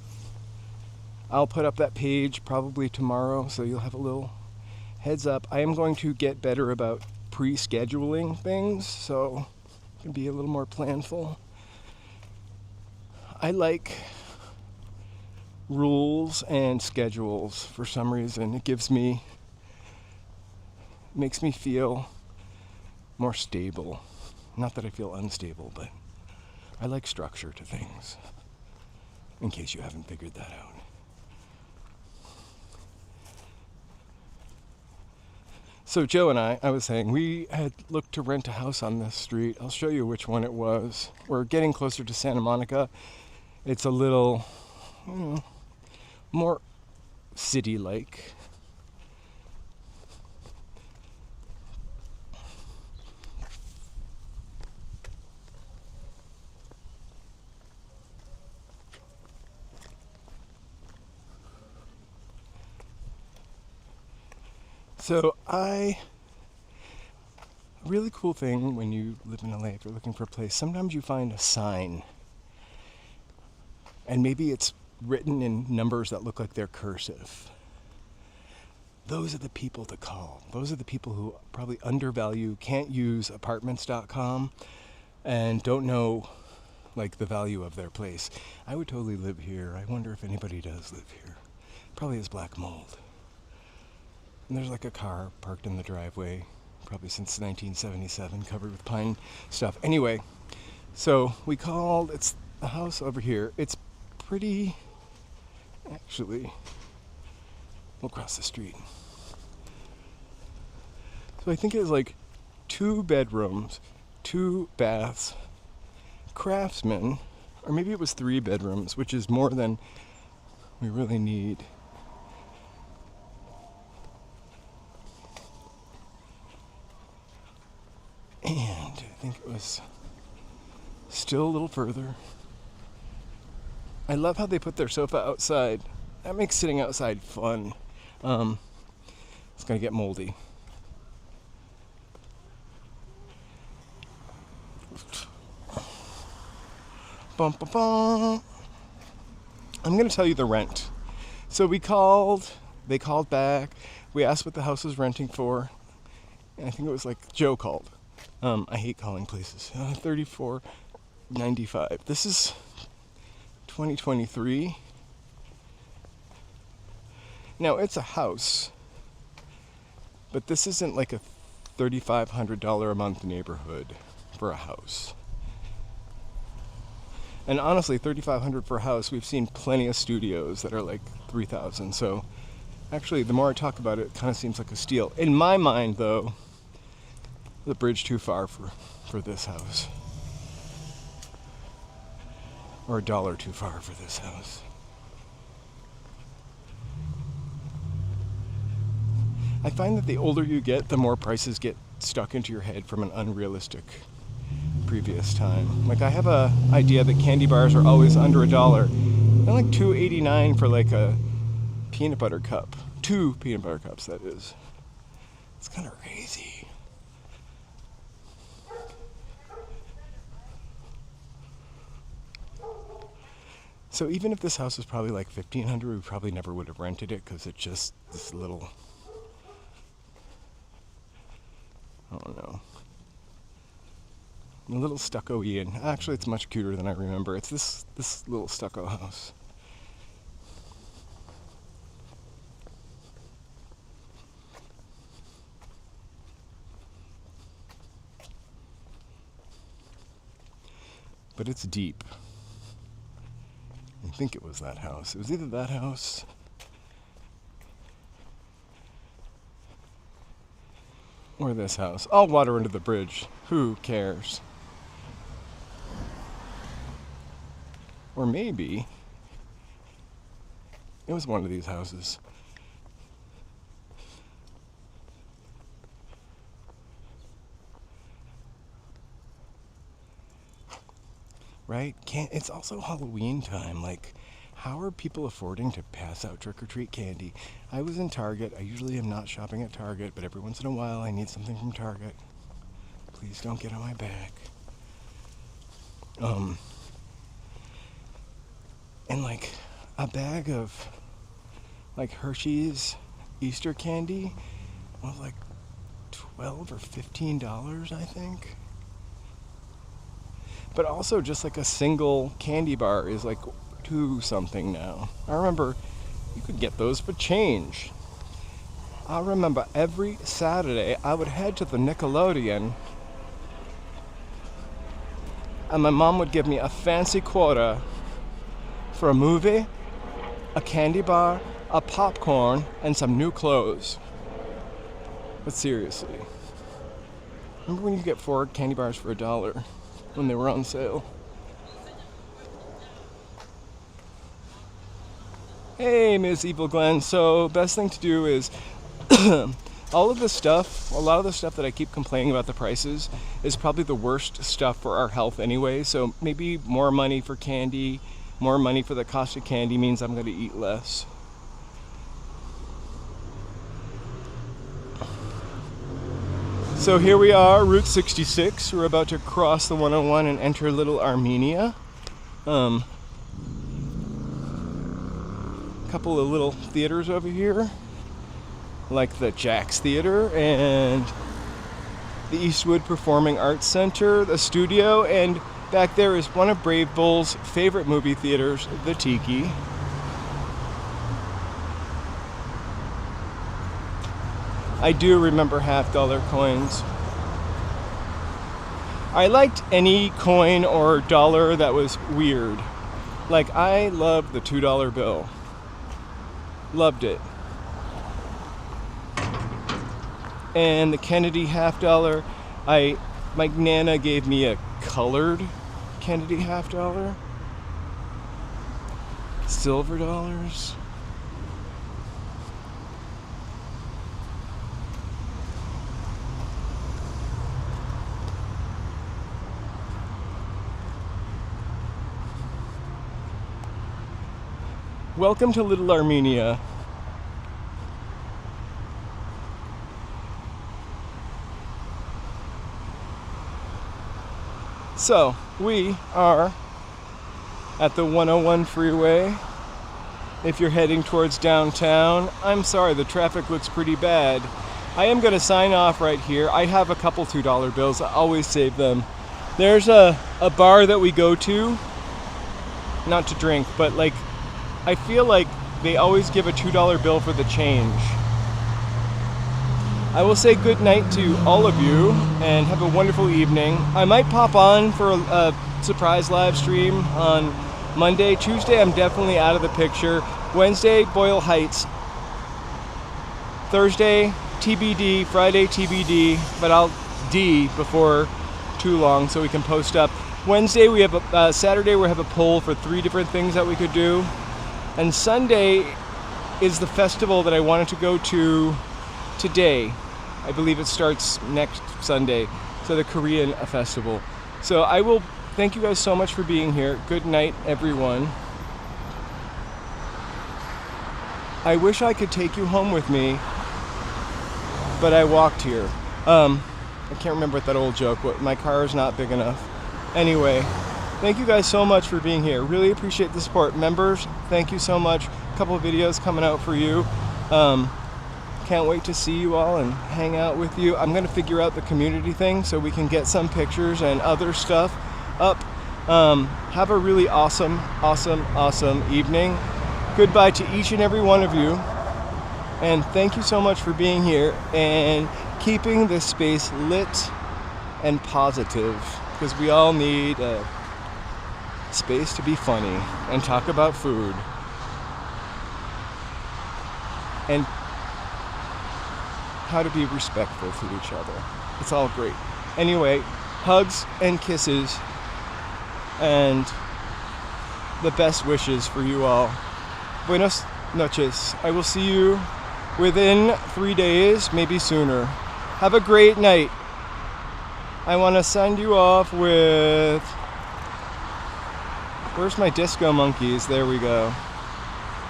I'll put up that page probably tomorrow, so you'll have a little heads up. I am going to get better about pre-scheduling things, so it can be a little more planful. I like rules and schedules for some reason. It makes me feel more stable, Not that I feel unstable, but I like structure to things, in case you haven't figured that out. So Joe and I was saying, we had looked to rent a house on this street. I'll show you which one it was. We're getting closer to Santa Monica. It's a little, more city-like. So a really cool thing when you live in LA, if you're looking for a place, sometimes you find a sign. And maybe it's written in numbers that look like they're cursive. Those are the people to call. Those are the people who probably undervalue, can't use apartments.com, and don't know like the value of their place. I would totally live here. I wonder if anybody does live here. Probably has black mold. And there's like a car parked in the driveway, probably since 1977, covered with pine stuff. Anyway, so we called, it's the house over here. It's pretty, actually, we'll cross the street. So I think it was like 2 bedrooms, 2 baths, craftsman, or maybe it was 3 bedrooms, which is more than we really need. And I think it was still a little further. I love how they put their sofa outside. That makes sitting outside fun. It's gonna get moldy. Bum, bum, bum. I'm gonna tell you the rent. So we called, they called back, we asked what the house was renting for, and I think it was like Joe called. I hate calling places. $34.95. This is 2023. Now it's a house, but this isn't like a $3,500 a month neighborhood for a house. And honestly, $3,500 for a house, we've seen plenty of studios that are like $3,000. So actually, the more I talk about it, it kind of seems like a steal. In my mind, though, the bridge too far for this house. Or $1 too far for this house. I find that the older you get, the more prices get stuck into your head from an unrealistic previous time. Like I have a idea that candy bars are always under $1. They're like $2.89 for like a peanut butter cup. 2 peanut butter cups, that is. It's kind of crazy. So even if this house was probably like $1,500, we probably never would have rented it because it's just this little, I don't know, a little stucco-y, and actually it's much cuter than I remember. It's this little stucco house. But it's deep. I think it was that house. It was either that house or this house. I'll water under the bridge. Who cares? Or maybe it was one of these houses. Right? It's also Halloween time. Like, how are people affording to pass out trick-or-treat candy? I was in Target. I usually am not shopping at Target, but every once in a while I need something from Target. Please don't get on my back. And like a bag of like Hershey's Easter candy was like $12 or $15, I think. But also just like a single candy bar is like $2 something now. I remember you could get those for change. I remember every Saturday I would head to the Nickelodeon and my mom would give me a fancy quota for a movie, a candy bar, a popcorn, and some new clothes. But seriously, remember when you get 4 candy bars for $1 when they were on sale? Hey, Ms. Evil Glenn. So, best thing to do is all of this stuff, a lot of the stuff that I keep complaining about the prices is probably the worst stuff for our health anyway. So maybe more money for candy, more money for the cost of candy means I'm going to eat less. So here we are, Route 66. We're about to cross the 101 and enter Little Armenia. Couple of little theaters over here, like the Jack's Theater and the Eastwood Performing Arts Center, the studio, and back there is one of Brave Bull's favorite movie theaters, the Tiki. I do remember $50 coins. I liked any coin or dollar that was weird. Like, I loved the $2 bill. Loved it. And the Kennedy $50, my Nana gave me a colored Kennedy $50. Silver dollars. Welcome to Little Armenia. So, we are at the 101 freeway. If you're heading towards downtown, I'm sorry, the traffic looks pretty bad. I am going to sign off right here. I have a couple $2 bills. I always save them. There's a bar that we go to, not to drink, but like, I feel like they always give a $2 bill for the change. I will say good night to all of you and have a wonderful evening. I might pop on for a surprise live stream on Monday. Tuesday, I'm definitely out of the picture. Wednesday, Boyle Heights. Thursday, TBD. Friday, TBD. But I'll D before too long so we can post up. Wednesday, we have Saturday, we have a poll for 3 different things that we could do. And Sunday is the festival that I wanted to go to today. I believe it starts next Sunday. So the Korean festival. So I will thank you guys so much for being here. Good night, everyone. I wish I could take you home with me, but I walked here. I can't remember what that old joke was. My car is not big enough. Anyway. Thank you guys so much for being here. Really appreciate the support. Members, thank you so much. A couple of videos coming out for you. Can't wait to see you all and hang out with you. I'm going to figure out the community thing so we can get some pictures and other stuff up. Have a really awesome evening. Goodbye to each and every one of you. And thank you so much for being here and keeping this space lit and positive, because we all need space to be funny and talk about food and how to be respectful to each other. It's all great. Anyway, hugs and kisses and the best wishes for you all. Buenas noches. I will see you within 3 days, maybe sooner. Have a great night. I want to send you off with... Where's my disco monkeys? There we go.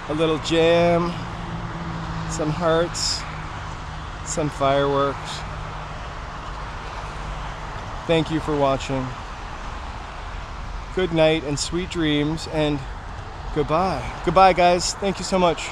A little jam, some hearts, some fireworks. Thank you for watching. Good night and sweet dreams and goodbye. Goodbye, guys. Thank you so much.